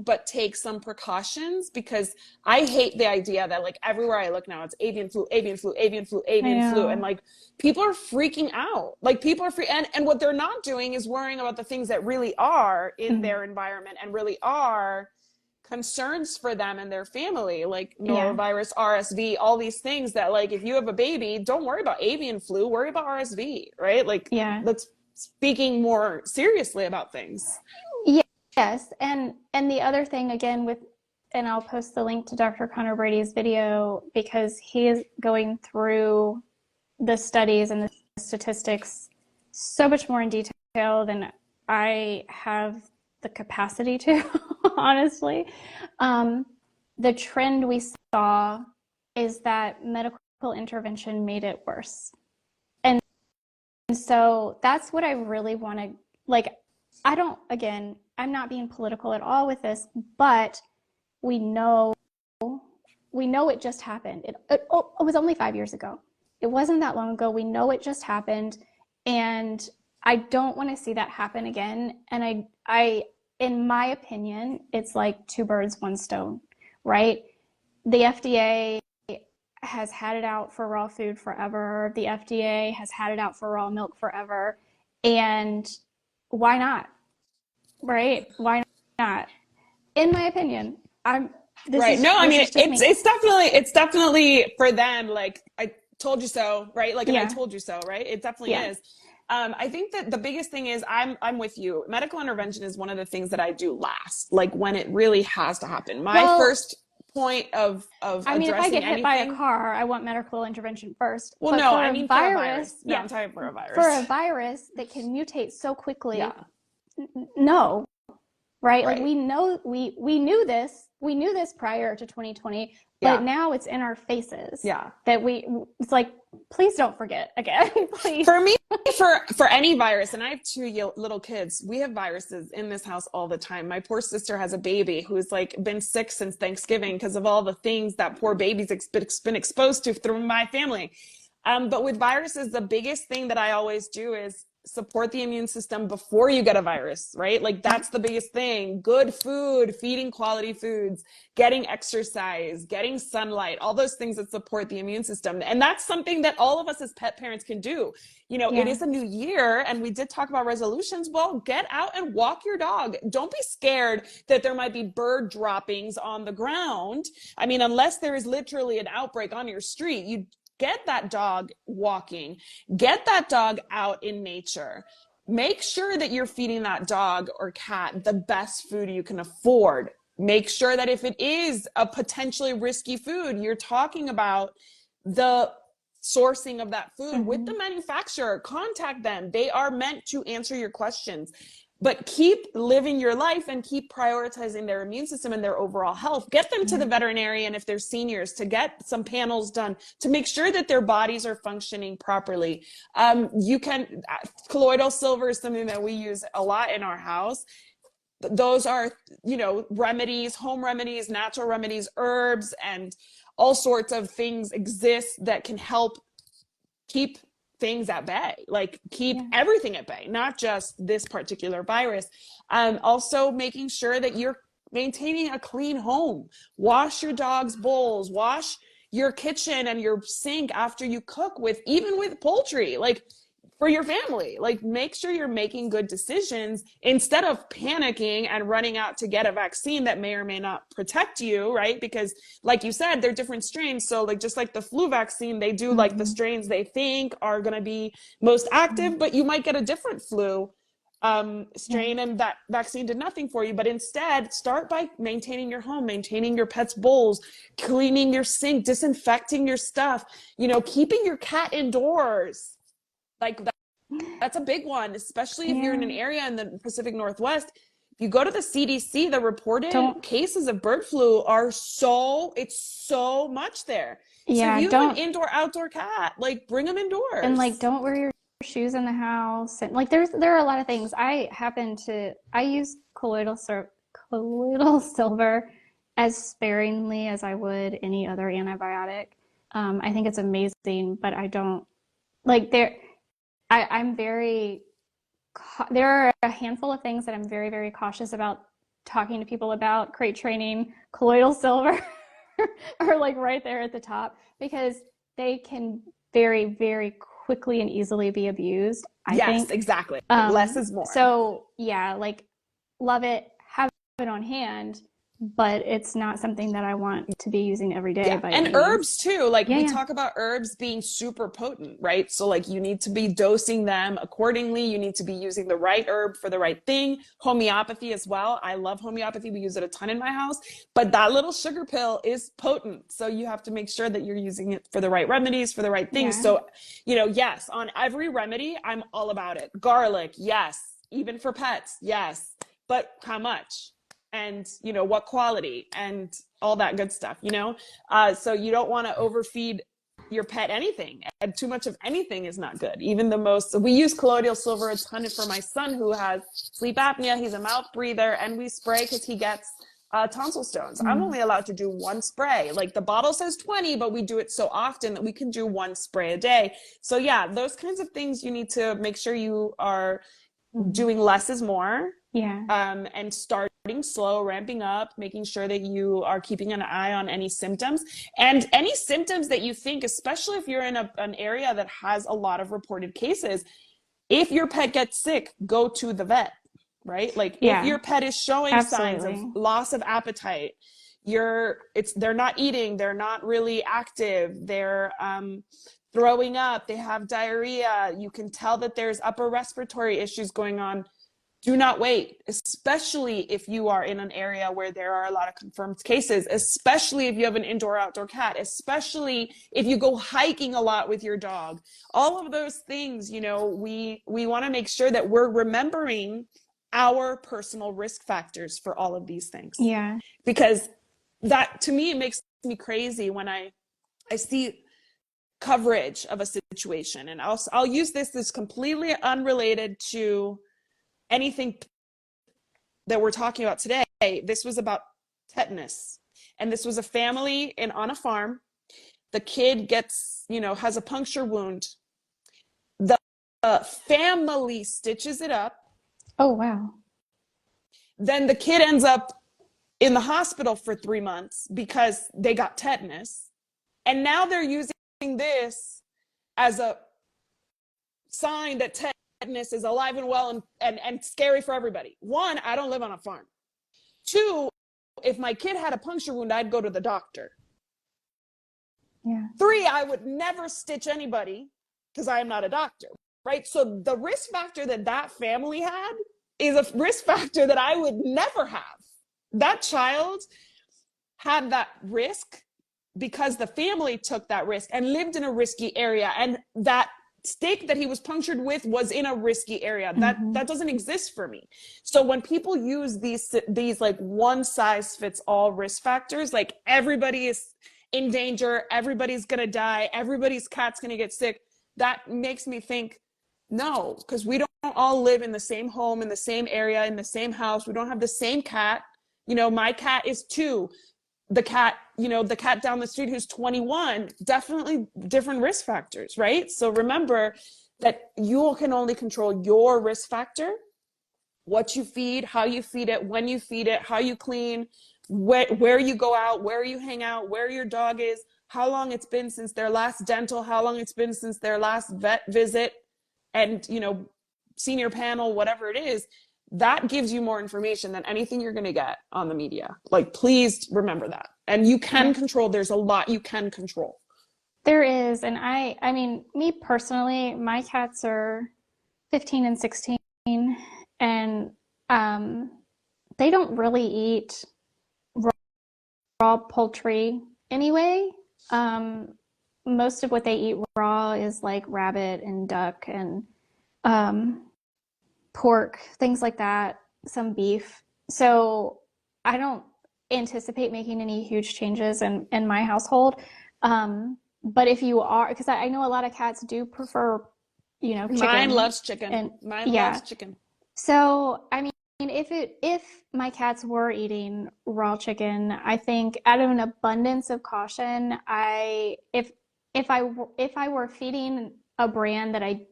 but take some precautions, because I hate the idea that like everywhere I look now, it's avian flu, avian flu, avian flu, avian flu. And like people are freaking out. Like people are and what they're not doing is worrying about the things that really are in their environment and really are concerns for them and their family, like norovirus, RSV, all these things that, like, if you have a baby, don't worry about avian flu, worry about RSV, right? Like, let's speaking more seriously about things. Yes, and the other thing again with, and I'll post the link to Dr. Connor Brady's video, because he is going through the studies and the statistics so much more in detail than I have the capacity to, honestly. The trend we saw is that medical intervention made it worse. And so that's what I really want to, like, I'm not being political at all with this, but we know it just happened. It was only 5 years ago. It wasn't that long ago. We know it just happened, and I don't want to see that happen again. And I, in my opinion, it's like two birds, one stone, right? The FDA has had it out for raw food forever. The FDA has had it out for raw milk forever, and why not? Right? Why not? In my opinion, Right. No, I mean, it's definitely for them. Like, I told you so, right? Like, and I told you so, right? It definitely is. I think that the biggest thing is I'm with you. Medical intervention is one of the things that I do last, like when it really has to happen. My first point of I mean, if I get hit by a anything, car, I want medical intervention first. Well, but no, for I a mean virus, for a virus. No, I'm talking for a virus. For a virus that can mutate so quickly, no, right? Like we knew this prior to 2020, but now it's in our faces. Yeah. That it's like, please don't forget again. Please. For me, for any virus, and I have two little kids, we have viruses in this house all the time. My poor sister has a baby who's like been sick since Thanksgiving because of all the things that poor baby's been exposed to through my family. But with viruses, the biggest thing that I always do is support the immune system before you get a virus, right? Like that's the biggest thing. Good food, feeding quality foods, getting exercise, getting sunlight, all those things that support the immune system. And that's something that all of us as pet parents can do. You know, it is a new year and we did talk about resolutions. Well, get out and walk your dog. Don't be scared that there might be bird droppings on the ground. I mean, unless there is literally an outbreak on your street, you get that dog walking, get that dog out in nature. Make sure that you're feeding that dog or cat the best food you can afford. Make sure that if it is a potentially risky food, you're talking about the sourcing of that food with the manufacturer. Contact them. They are meant to answer your questions. But keep living your life and keep prioritizing their immune system and their overall health. Get them to the veterinarian if they're seniors to get some panels done to make sure that their bodies are functioning properly. Colloidal silver is something that we use a lot in our house. Those are, you know, remedies, home remedies, natural remedies, herbs, and all sorts of things exist that can help keep things at bay, like keep everything at bay, not just this particular virus. Also making sure that you're maintaining a clean home. Wash your dog's bowls, wash your kitchen and your sink after you cook even with poultry, like for your family. Like make sure you're making good decisions instead of panicking and running out to get a vaccine that may or may not protect you, right? Because like you said, they're different strains. So like just like the flu vaccine, they do like the strains they think are going to be most active, but you might get a different flu strain and that vaccine did nothing for you. But instead, start by maintaining your home, maintaining your pet's bowls, cleaning your sink, disinfecting your stuff, you know, keeping your cat indoors. Like that's a big one, especially if you're in an area in the Pacific Northwest. If you go to the CDC, the reported cases of bird flu it's so much there. So if you have an indoor outdoor cat, like bring them indoors. And like don't wear your shoes in the house. And like there are a lot of things. I use colloidal silver as sparingly as I would any other antibiotic. I think it's amazing, but I don't like there are a handful of things that I'm very, very cautious about talking to people about. Crate training, colloidal silver are like right there at the top because they can very, very quickly and easily be abused. I think. Exactly. Less is more. So yeah, like love it, have it on hand, but it's not something that I want to be using every day. And herbs too. Like we talk about herbs being super potent, right? So like you need to be dosing them accordingly. You need to be using the right herb for the right thing. Homeopathy as well. I love homeopathy. We use it a ton in my house, but that little sugar pill is potent. So you have to make sure that you're using it for the right remedies, for the right things. So, you know, yes, on every remedy, I'm all about it. Garlic, yes. Even for pets, yes. But how much? And, you know, what quality and all that good stuff, you know? So you don't want to overfeed your pet anything, and too much of anything is not good. Even the most, we use colloidal silver a ton for my son who has sleep apnea. He's a mouth breather and we spray because he gets tonsil stones. I'm only allowed to do one spray. Like the bottle says 20, but we do it so often that we can do one spray a day. So yeah, those kinds of things you need to make sure you are doing less is more. And starting slow, ramping up, making sure that you are keeping an eye on any symptoms and any symptoms that you think, especially if you're in an area that has a lot of reported cases. If your pet gets sick, go to the vet, right? Like if your pet is showing signs of loss of appetite, they're not eating, they're not really active, they're throwing up, they have diarrhea, you can tell that there's upper respiratory issues going on. Do not wait, especially if you are in an area where there are a lot of confirmed cases, especially if you have an indoor-outdoor cat, especially if you go hiking a lot with your dog. All of those things, you know, we want to make sure that we're remembering our personal risk factors for all of these things. Because that, to me, it makes me crazy when I see coverage of a situation. And I'll use this completely unrelated to anything that we're talking about today. This was about tetanus, and this was a family on a farm. The kid has a puncture wound. The family stitches it up. Oh, wow. Then the kid ends up in the hospital for 3 months because they got tetanus. And now they're using this as a sign that tetanus is alive and well and scary for everybody. One, I don't live on a farm. Two, if my kid had a puncture wound, I'd go to the doctor. Yeah. Three, I would never stitch anybody because I am not a doctor, right? So the risk factor that that family had is a risk factor that I would never have. That child had that risk because the family took that risk and lived in a risky area, and that stake that he was punctured with was in a risky area. That doesn't exist for me. So when people use these like one size fits all risk factors, like everybody is in danger, everybody's gonna die, everybody's cat's gonna get sick, that makes me think, no, because we don't all live in the same home, in the same area, in the same house. We don't have the same cat. You know, my cat is 2. The cat, you know, the cat down the street who's 21, definitely different risk factors, right? So remember that you can only control your risk factor, what you feed, how you feed it, when you feed it, how you clean, where you go out, where you hang out, where your dog is, how long it's been since their last dental, how long it's been since their last vet visit, and, you know, senior panel, whatever it is. That gives you more information than anything you're going to get on the media. Like, please remember that. And you can control, there's a lot you can control. There is. And I mean, me personally, my cats are 15 and 16, and they don't really eat raw poultry anyway. Most of what they eat raw is like rabbit and duck and pork, things like that, some beef. So I don't anticipate making any huge changes in my household. But if you are, because I know a lot of cats do prefer, you know, chicken. Mine loves chicken. And Mine loves chicken. So, I mean, if my cats were eating raw chicken, I think out of an abundance of caution, if I were feeding a brand that I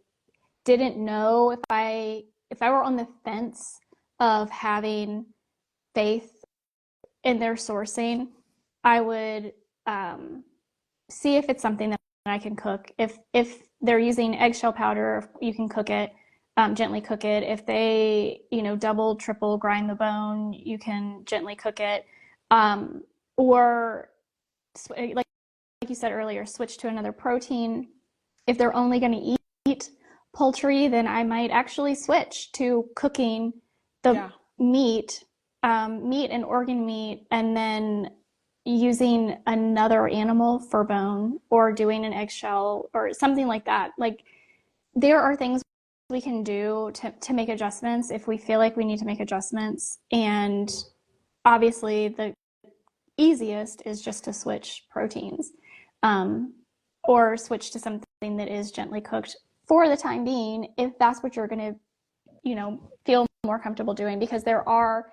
didn't know, if I were on the fence of having faith in their sourcing, I would see if it's something that I can cook. If they're using eggshell powder, you can cook it, gently cook it. If they, you know, double, triple grind the bone, you can gently cook it. Or like you said earlier, switch to another protein. If they're only going to eat poultry, then I might actually switch to cooking the meat and organ meat, and then using another animal for bone, or doing an eggshell or something like that. Like, there are things we can do to make adjustments if we feel like we need to make adjustments. And obviously the easiest is just to switch proteins, or switch to something that is gently cooked for the time being, if that's what you're going to, you know, feel more comfortable doing, because there are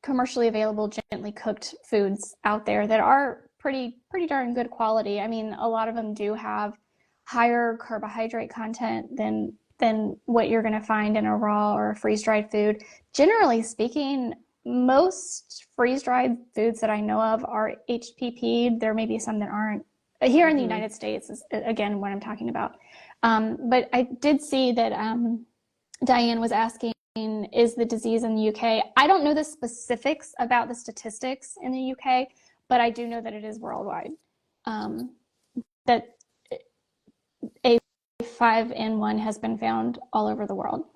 commercially available gently cooked foods out there that are pretty darn good quality. I mean, a lot of them do have higher carbohydrate content than what you're going to find in a raw or a freeze-dried food. Generally speaking, most freeze-dried foods that I know of are HPP. There may be some that aren't. Here in the United States is, again, what I'm talking about. But I did see that Diane was asking, is the disease in the UK? I don't know the specifics about the statistics in the UK, but I do know that it is worldwide. That A5N1 has been found all over the world.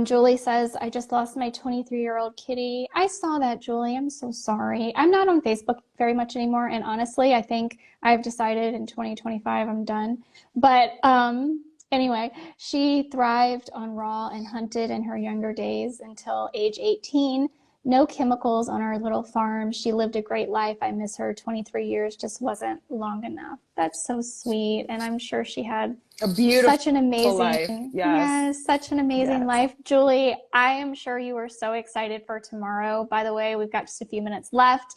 Julie says, I just lost my 23-year-old kitty. I saw that, Julie. I'm so sorry. I'm not on Facebook very much anymore, and honestly, I think I've decided in 2025 I'm done. But anyway, she thrived on raw and hunted in her younger days until age 18. No chemicals on our little farm. She lived a great life. I miss her. 23 years just wasn't long enough. That's so sweet. And I'm sure she had a beautiful such an amazing life. Yes, such an amazing life. Julie, I am sure you are so excited for tomorrow. By the way, we've got just a few minutes left.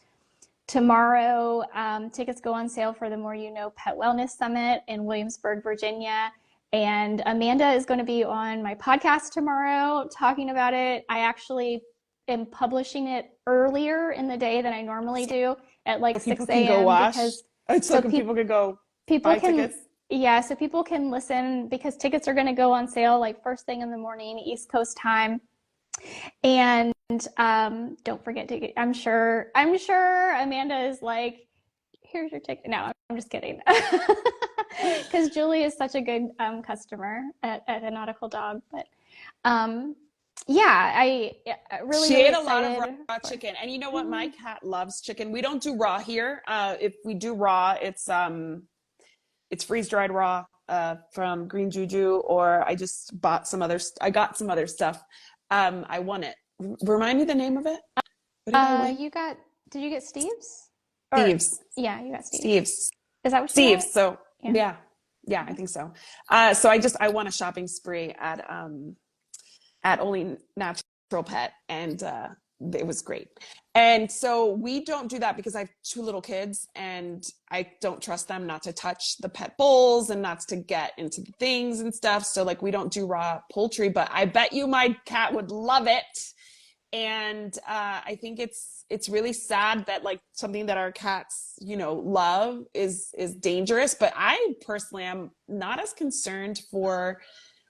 tomorrow, tickets go on sale for the More You Know Pet Wellness Summit in Williamsburg, Virginia. And Amanda is going to be on my podcast tomorrow talking about it. I actually am publishing it earlier in the day than I normally do at like So people 6 can go a.m. watch. because So so can people can go people buy can, tickets? yeah, so people can listen because tickets are going to go on sale like first thing in the morning, East Coast time. And don't forget to get, I'm sure Amanda is like, here's your ticket. No, I'm just kidding. Because Julie is such a good customer at a nautical dog. But yeah, really, She really ate a lot of excited raw for. chicken. And you know what? My cat loves chicken. We don't do raw here. If we do raw, it's freeze-dried raw from Green Juju, or I just bought I got some other stuff. I won it. Remind me the name of it. What did I win? Did you get Steve's? Or Steve's. yeah, you got Steve's. Steve's. Is that what you got? Steve's. So Yeah. yeah, I think so. So I won a shopping spree at Only Natural Pet, and it was great. And so we don't do that because I have two little kids and I don't trust them not to touch the pet bowls and not to get into the things and stuff. So like we don't do raw poultry, but I bet you my cat would love it. And I think it's really sad that like something that our cats, love is dangerous. But I personally am not as concerned for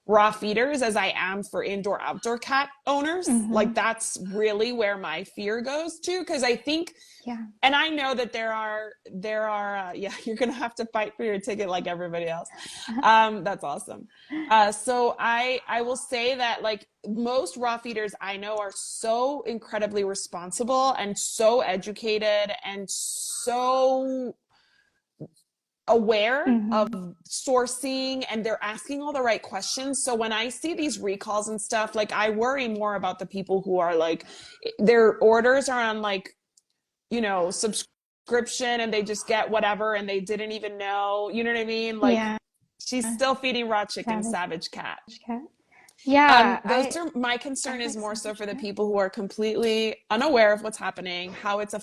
raw feeders as I am for indoor outdoor cat owners. Like that's really where my fear goes to, because I think, and I know that there are yeah, you're gonna have to fight for your ticket like everybody else. That's awesome. So I will say that like most raw feeders I know are so incredibly responsible and so educated and so aware of sourcing, and they're asking all the right questions. So when I see these recalls and stuff, like I worry more about the people who are like, their orders are on like, subscription and they just get whatever and they didn't even know, you know what I mean? Like she's still feeding raw chicken, savage cat. Yeah, My concern is more so for the people who are completely unaware of what's happening,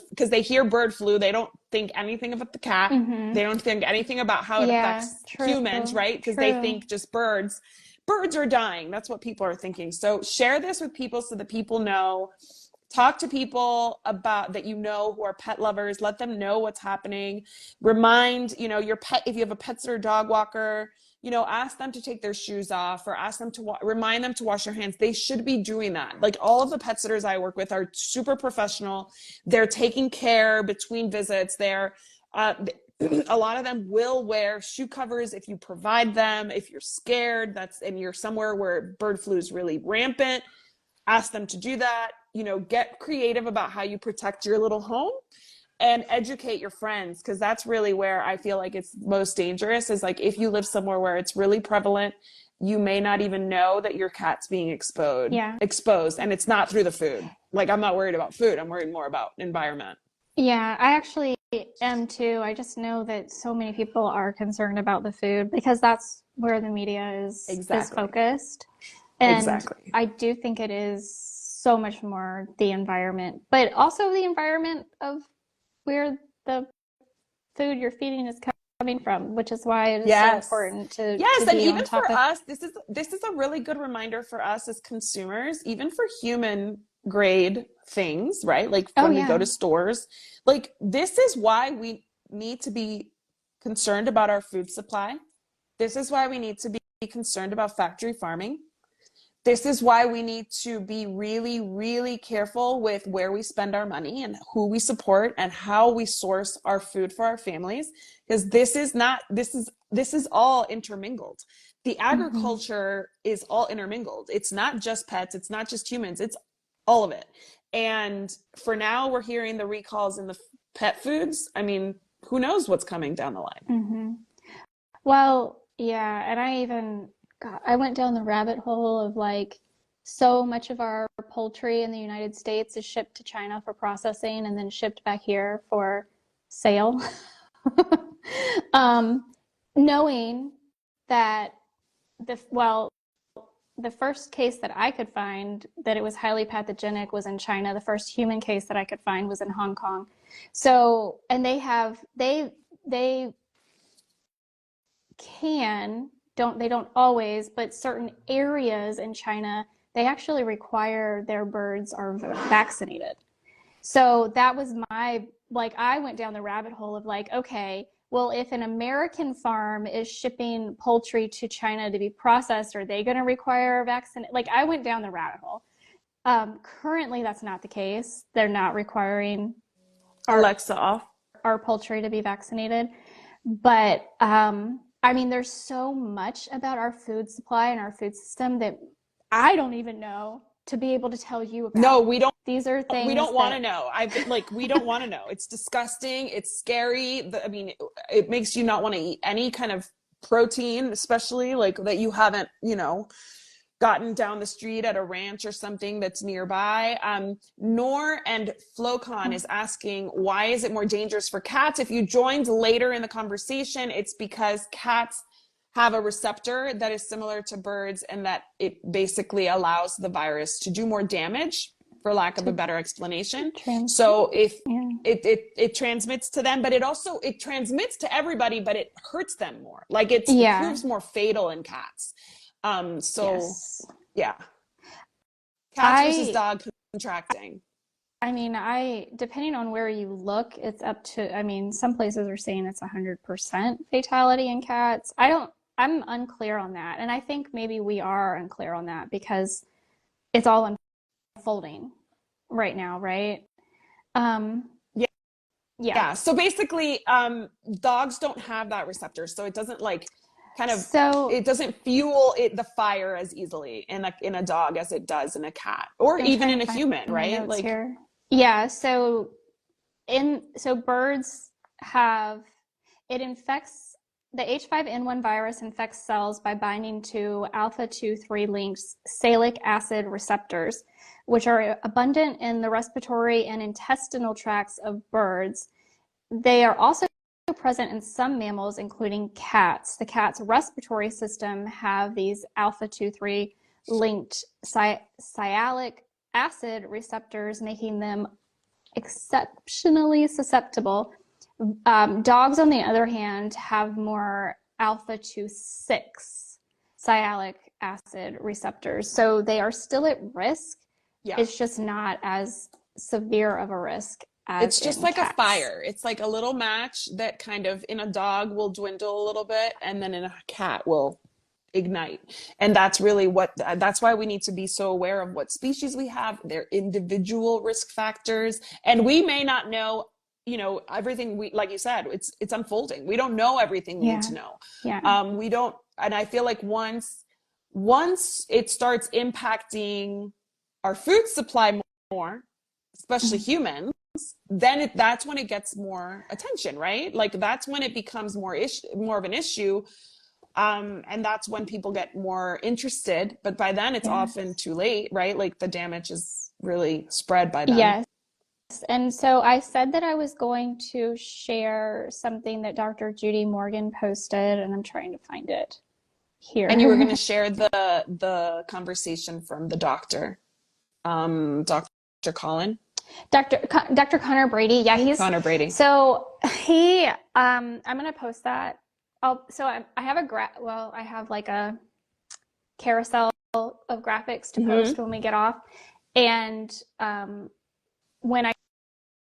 because they hear bird flu, they don't think anything about the cat, they don't think anything about how it affects humans, right? Because they think just birds are dying. That's what people are thinking. So share this with people so that people know. Talk to people about that, who are pet lovers. Let them know what's happening. Remind, your pet, if you have a pet sitter, dog walker, ask them to take their shoes off, or ask them to remind them to wash their hands. They should be doing that. Like all of the pet sitters I work with are super professional. They're taking care between visits. They're a lot of them will wear shoe covers if you provide them. If you're scared, and you're somewhere where bird flu is really rampant, ask them to do that. Get creative about how you protect your little home. And educate your friends, because that's really where I feel like it's most dangerous, is like if you live somewhere where it's really prevalent, you may not even know that your cat's being exposed, and it's not through the food. Like I'm not worried about food. I'm worried more about environment. Yeah, I actually am too. I just know that so many people are concerned about the food because that's where the media is focused. And I do think it is so much more the environment, but also the environment of where the food you're feeding is coming from, which is why it is so important to and be even on top for of. us, this is a really good reminder for us as consumers, even for human grade things, right? Like when we go to stores, like this is why we need to be concerned about our food supply. This is why we need to be concerned about factory farming. This is why we need to be really, really careful with where we spend our money and who we support and how we source our food for our families, because this is all intermingled. The agriculture is all intermingled. It's not just pets. It's not just humans. It's all of it. And for now, we're hearing the recalls in the pet foods. I mean, who knows what's coming down the line? Well, yeah, and I went down the rabbit hole of like so much of our poultry in the United States is shipped to China for processing and then shipped back here for sale. Knowing that the first case that I could find that it was highly pathogenic was in China. The first human case that I could find was in Hong Kong. So, and they can, they don't always, but certain areas in China, they actually require their birds are vaccinated. So that was I went down the rabbit hole of like, okay, well, if an American farm is shipping poultry to China to be processed, are they going to require a vaccine? Like, I went down the rabbit hole. Currently, that's not the case. They're not requiring Alexa off. our poultry to be vaccinated. But I mean, there's so much about our food supply and our food system that I don't even know to be able to tell you about. No, we don't. These are things we don't want to know. I've been like, we don't want to know. It's disgusting. It's scary. I mean, it makes you not want to eat any kind of protein, especially like that you haven't, gotten down the street at a ranch or something that's nearby. Nor and Flocon is asking, why is it more dangerous for cats? If you joined later in the conversation, it's because cats have a receptor that is similar to birds and that it basically allows the virus to do more damage, for lack of a better explanation. So if it transmits to them, but it transmits to everybody, but it hurts them more. Like it proves more fatal in cats. Yeah. Cats versus dog contracting. I mean, depending on where you look, it's up to, I mean, some places are saying it's 100% fatality in cats. I'm unclear on that. And I think maybe we are unclear on that because it's all unfolding right now, right? Yeah. So basically, dogs don't have that receptor. So it doesn't it doesn't fuel the fire as easily in a dog as it does in a cat or even in a human, right? Like here. Yeah. So birds the H5N1 virus infects cells by binding to alpha-2,3 linked salic acid receptors, which are abundant in the respiratory and intestinal tracts of birds. They are also present in some mammals, including cats. The cat's respiratory system have these alpha-2,3 linked salic acid receptors, making them exceptionally susceptible. Dogs, on the other hand, have more alpha-2,6 salic acid receptors. So they are still at risk. Yeah. It's just not as severe of a risk as it's just like cats. A fire. It's like a little match that kind of in a dog will dwindle a little bit and then in a cat will ignite. And that's really that's why we need to be so aware of what species we have, their individual risk factors. And we may not know everything like you said, it's unfolding. We don't know everything we need to know. Yeah. We don't, and I feel like once it starts impacting our food supply more, especially humans, then that's when it gets more attention, right? Like that's when it becomes more of an issue. And that's when people get more interested, but by then it's often too late, right? Like the damage is really spread by then. Yes. And so I said that I was going to share something that Dr. Judy Morgan posted, and I'm trying to find it here. And you were going to share the conversation from the doctor, Dr. Colin? Dr. Connor Brady. Yeah, he's Connor Brady. So I'm going to post that. I have like a carousel of graphics to post when we get off. And when I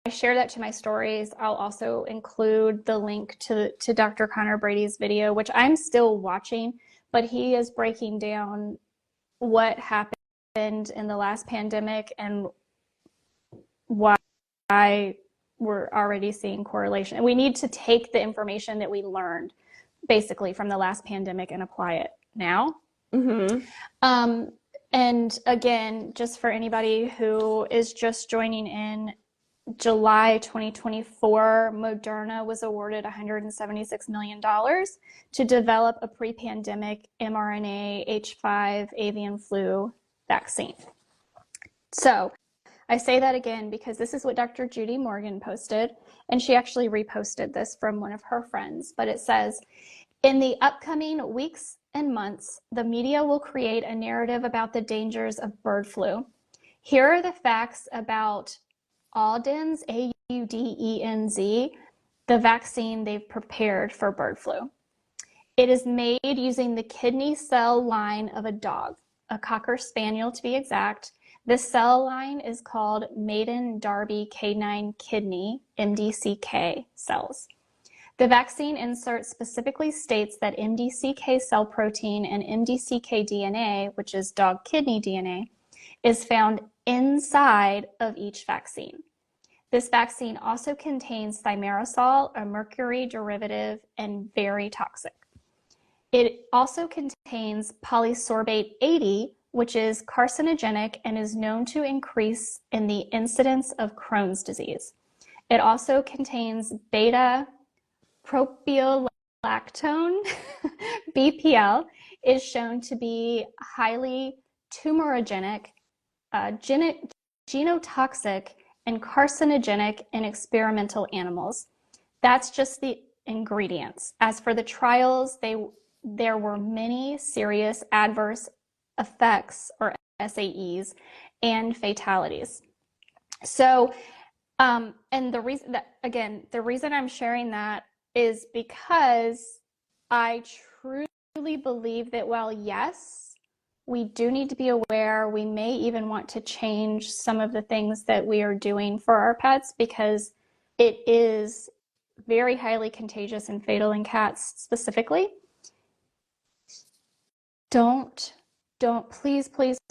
share that to my stories, I'll also include the link to Dr. Connor Brady's video, which I'm still watching, but he is breaking down what happened in the last pandemic and why we're already seeing correlation. And we need to take the information that we learned basically from the last pandemic and apply it now. And again, just for anybody who is just joining in, July 2024, Moderna was awarded $176 million to develop a pre-pandemic mRNA H5 avian flu vaccine. So I say that again because this is what Dr. Judy Morgan posted, and she actually reposted this from one of her friends, but it says, in the upcoming weeks and months, the media will create a narrative about the dangers of bird flu. Here are the facts about Alden's the vaccine they've prepared for bird flu. It is made using the kidney cell line of a dog, a Cocker Spaniel to be exact. This cell line is called Maiden Darby Canine Kidney, MDCK cells. The vaccine insert specifically states that MDCK cell protein and MDCK DNA, which is dog kidney DNA, is found inside of each vaccine. This vaccine also contains thimerosal, a mercury derivative, and very toxic. It also contains polysorbate 80, which is carcinogenic and is known to increase in the incidence of Crohn's disease. It also contains beta propiolactone, BPL, is shown to be highly tumorigenic, genotoxic, and carcinogenic in experimental animals. That's just the ingredients. As for the trials, there were many serious adverse effects, or SAEs, and fatalities. So, and the reason I'm sharing that is because I truly believe that while yes, we do need to be aware, we may even want to change some of the things that we are doing for our pets because it is very highly contagious and fatal in cats specifically.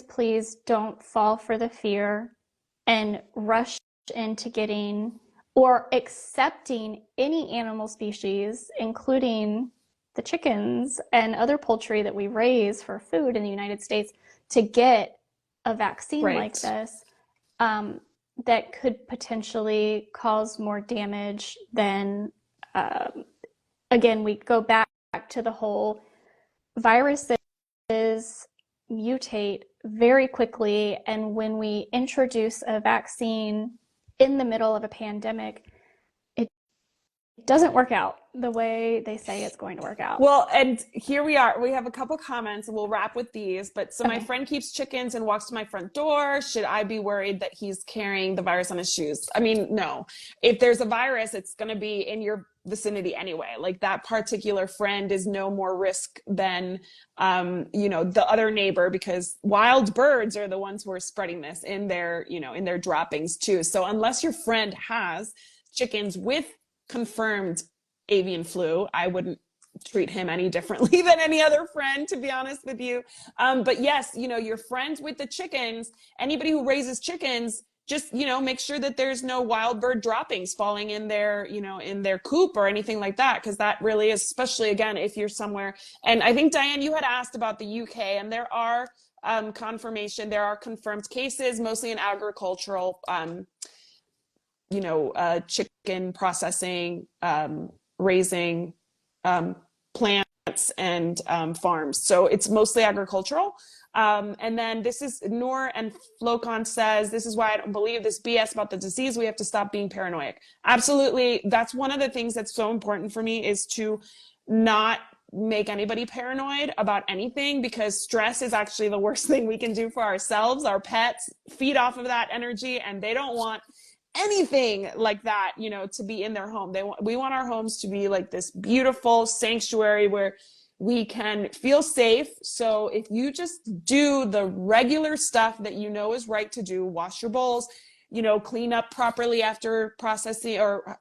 Please don't fall for the fear and rush into getting or accepting any animal species, including the chickens and other poultry that we raise for food in the United States, to get a vaccine like this that could potentially cause more damage than, again, we go back to the whole viruses mutate very quickly, and when we introduce a vaccine in the middle of a pandemic, it doesn't work out the way they say it's going to work out. Well, and here we are. We have a couple comments and we'll wrap with these. But so my friend keeps chickens and walks to my front door. Should I be worried that he's carrying the virus on his shoes? I mean, no. If there's a virus, it's going to be in your vicinity anyway. Like that particular friend is no more risk than, the other neighbor, because wild birds are the ones who are spreading this in their, in their droppings too. So unless your friend has chickens with confirmed avian flu, I wouldn't treat him any differently than any other friend, to be honest with you. But yes, your friends with the chickens, anybody who raises chickens, just, make sure that there's no wild bird droppings falling in their, in their coop or anything like that. Cause that really is, especially again, if you're somewhere. And I think Diane, you had asked about the UK, and there are there are confirmed cases, mostly in agricultural, chicken processing, raising, plants and farms. So it's mostly agricultural. And then this is Noor and Flocon says, this is why I don't believe this BS about the disease. We have to stop being paranoid. Absolutely. That's one of the things that's so important for me, is to not make anybody paranoid about anything, because stress is actually the worst thing we can do for ourselves. Our pets feed off of that energy, and they don't want anything like that, to be in their home. We want our homes to be like this beautiful sanctuary where we can feel safe. So if you just do the regular stuff that is right to do, wash your bowls, clean up properly after processing, or,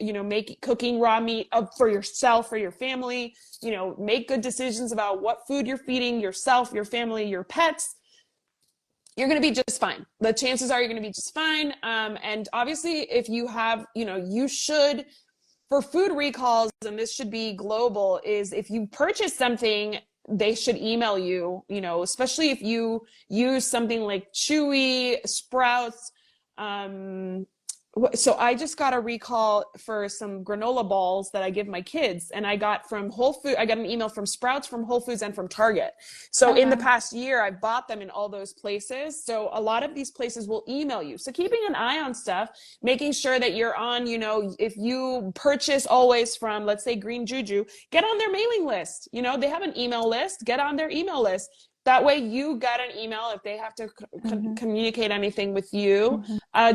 cooking raw meat up for yourself, for your family, make good decisions about what food you're feeding yourself, your family, your pets, you're going to be just fine. The chances are you're going to be just fine. And obviously if you have, you should, for food recalls, and this should be global, is if you purchase something, they should email you, especially if you use something like Chewy, Sprouts. So I just got a recall for some granola balls that I give my kids, and I got from Whole Foods. I got an email from Sprouts, from Whole Foods, and from Target. So in the past year, I've bought them in all those places. So a lot of these places will email you. So keeping an eye on stuff, making sure that you're on, if you purchase always from, let's say, Green Juju, get on their mailing list. They have an email list, get on their email list. That way you get an email if they have to communicate anything with you.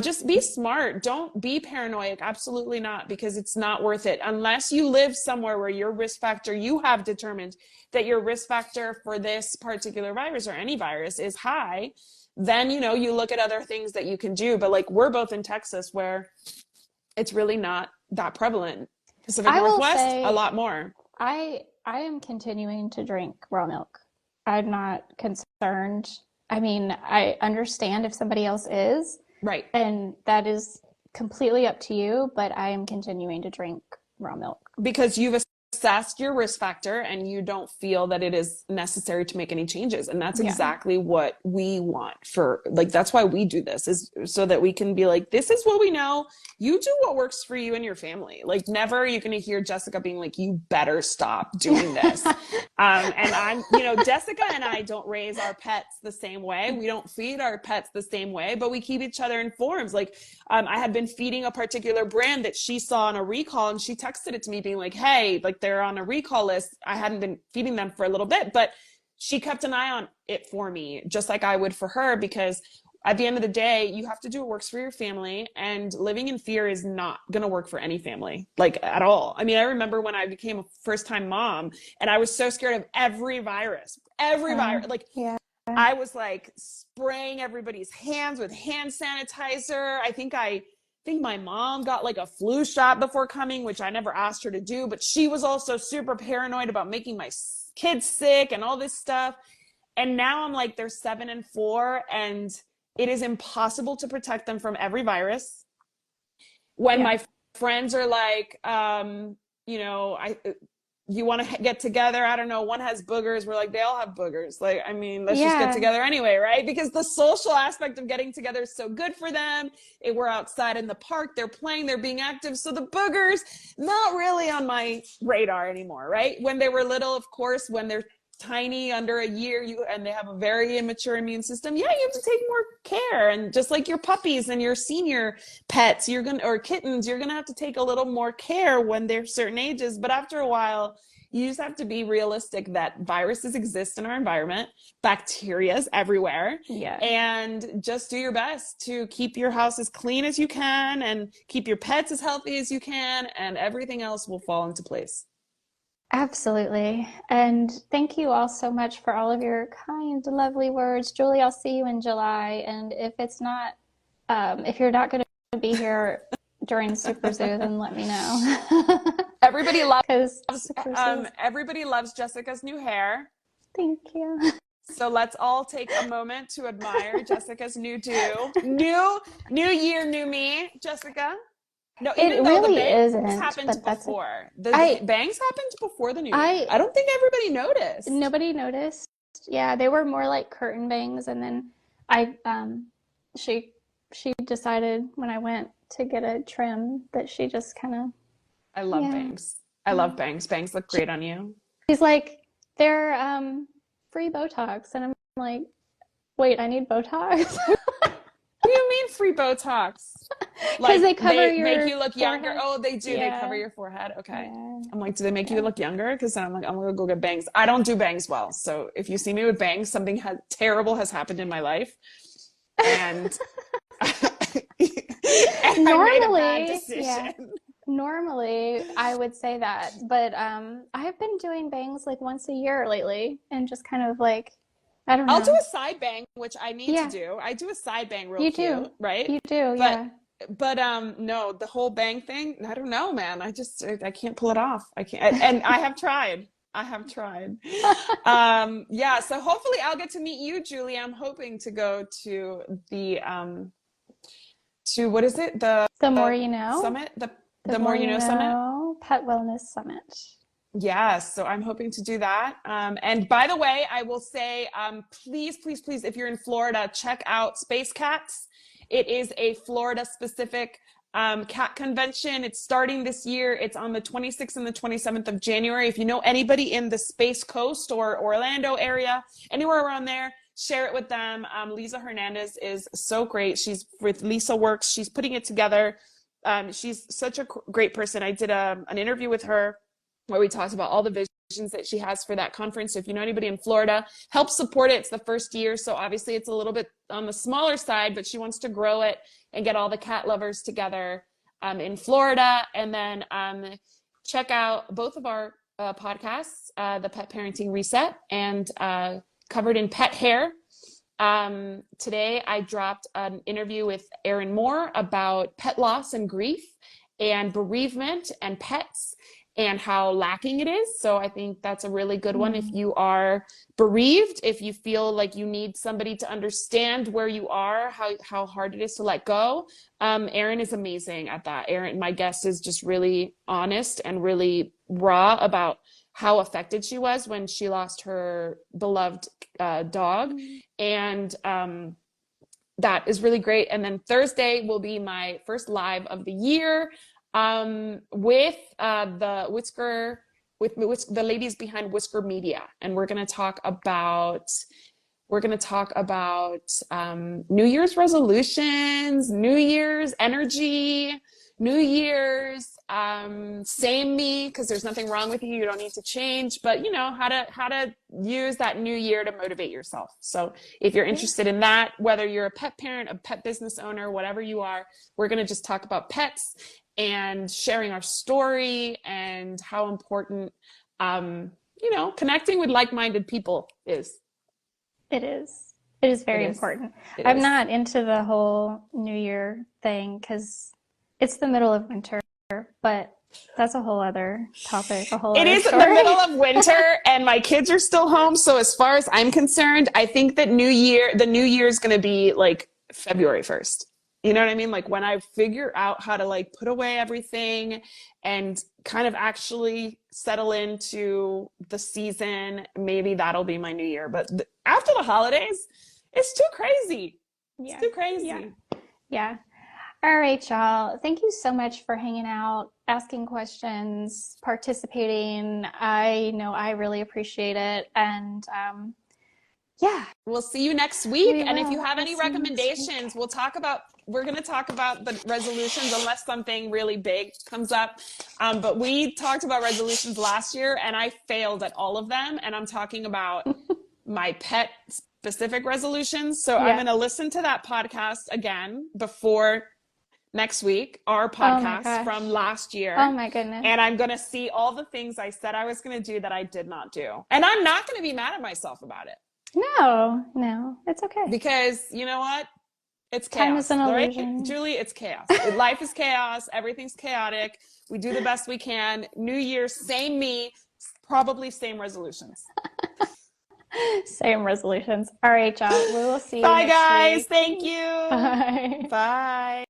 Just be smart. Don't be paranoid. Absolutely not, because it's not worth it. Unless you live somewhere where your risk factor, you have determined that your risk factor for this particular virus or any virus is high, then, you know, you look at other things that you can do. But like, we're both in Texas where it's really not that prevalent. Pacific I will Northwest, say a lot more. I am continuing to drink raw milk. I'm not concerned. I mean, I understand if somebody else is, Right. and that is completely up to you, but I am continuing to drink raw milk. Because you've assessed your risk factor and you don't feel that it is necessary to make any changes. And that's exactly what we want for, like, that's why we do this, is so that we can be like, this is what we know. You do what works for you and your family. Like, never are you going to hear Jessica being like, you better stop doing this. And I'm, you know, Jessica and I don't raise our pets the same way. We don't feed our pets the same way, but we keep each other informed. Like, I had been feeding a particular brand that she saw on a recall, and she texted it to me being like, hey, like, they're on a recall list. I hadn't been feeding them for a little bit, but she kept an eye on it for me, just like I would for her, because at the end of the day, you have to do what works for your family, and living in fear is not going to work for any family, like, at all. I mean, I remember when I became a first-time mom and I was so scared of every virus, like, I was like spraying everybody's hands with hand sanitizer. I think my mom got like a flu shot before coming, which I never asked her to do, but she was also super paranoid about making my kids sick and all this stuff. And now I'm like, they're 7 and 4, and it is impossible to protect them from every virus. When my friends are like, you know, you want to get together? I don't know. One has boogers. We're like, they all have boogers. Like, I mean, let's just get together anyway, right? Because the social aspect of getting together is so good for them. We're outside in the park. They're playing. They're being active. So the boogers, not really on my radar anymore, right? When they were little, of course, when they're tiny, under a year, and they have a very immature immune system, you have to take more care. And just like your puppies and your senior pets, or kittens, you're gonna have to take a little more care when they're certain ages. But after a while, you just have to be realistic that viruses exist in our environment, bacteria's everywhere, and just do your best to keep your house as clean as you can and keep your pets as healthy as you can, and everything else will fall into place. Absolutely. And thank you all so much for all of your kind, lovely words. Julie, I'll see you in July. And if you're not going to be here during Super Zoo, then let me know. Everybody loves Jessica's new hair. Thank you. So let's all take a moment to admire Jessica's new do. New year, new me, Jessica. No, it really isn't. Happened before. The bangs happened before the new year. I don't think everybody noticed. Nobody noticed. Yeah, they were more like curtain bangs, and then she decided when I went to get a trim that she just kind of. I love bangs. I love bangs. Bangs look great on you. She's like, they're free Botox, and I'm like, wait, I need Botox. What do you mean free Botox? Because they cover your make you look forehead. younger. Oh, they do. They cover your forehead. Okay. I'm like, do they make you look younger? Because I'm like, I'm gonna go get bangs. I don't do bangs well, so if you see me with bangs, something terrible has happened in my life, and Normally, I would say that, but I've been doing bangs like once a year lately, and just kind of like. I don't know. I'll do a side bang, which I need to do. I do a side bang real cute, right? You do, But no, the whole bang thing, I don't know, man. I can't pull it off. I can't, and I have tried. So hopefully I'll get to meet you, Julie. I'm hoping to go to the what is it? The More You Know Summit, the More You Know Summit, Pet Wellness Summit. Yes, so I'm hoping to do that. And by the way, I will say, please, if you're in Florida, check out Space Cats. It is a Florida-specific cat convention. It's starting this year. It's on the 26th and the 27th of January. If you know anybody in the Space Coast or Orlando area, anywhere around there, share it with them. Lisa Hernandez is so great. She's with Lisa Works. She's putting it together. She's such a great person. I did an interview with her where we talked about all the vision that she has for that conference. So if you know anybody in Florida, help support it. It's the first year, so obviously it's a little bit on the smaller side, but she wants to grow it and get all the cat lovers together in Florida. And then check out both of our podcasts, the Pet Parenting Reset and Covered in Pet Hair. Today I dropped an interview with Erin Moore about pet loss and grief and bereavement and pets and how lacking it is. So I think that's a really good one. If you are bereaved, if you feel like you need somebody to understand where you are, how hard it is to let go, Erin is amazing at that. Erin, my guest, is just really honest and really raw about how affected she was when she lost her beloved dog. And that is really great. And then Thursday will be my first live of the year with the ladies behind Whisker Media. And we're going to talk about New Year's resolutions, New Year's energy, New Year's, same me, because there's nothing wrong with you. You don't need to change, but you know, how to use that new year to motivate yourself. So if you're interested in that, whether you're a pet parent, a pet business owner, whatever you are, we're going to just talk about pets and sharing our story and how important, connecting with like-minded people is. It is. It is very important. I'm not into the whole New Year thing because it's the middle of winter, but that's a whole other topic, It is the middle of winter and my kids are still home. So as far as I'm concerned, I think that the New Year is going to be like February 1st. You know what I mean? Like when I figure out how to like put away everything and kind of actually settle into the season, maybe that'll be my New Year. But after the holidays, it's too crazy. It's too crazy. Yeah. All right, y'all. Thank you so much for hanging out, asking questions, participating. I know I really appreciate it. And we'll see you next week. And if you have any recommendations, we're going to talk about the resolutions unless something really big comes up. But we talked about resolutions last year and I failed at all of them. And I'm talking about my pet specific resolutions. So I'm going to listen to that podcast again before next week, our podcast from last year. Oh my goodness. And I'm going to see all the things I said I was going to do that I did not do. And I'm not going to be mad at myself about it. No, it's okay. Because you know what? It's chaos. Time is an illusion. Right? Julie, it's chaos. Life is chaos. Everything's chaotic. We do the best we can. New Year, same me, probably same resolutions. Same resolutions. All right, y'all. We will see you Bye, next guys. week. Thank you. Bye. Bye.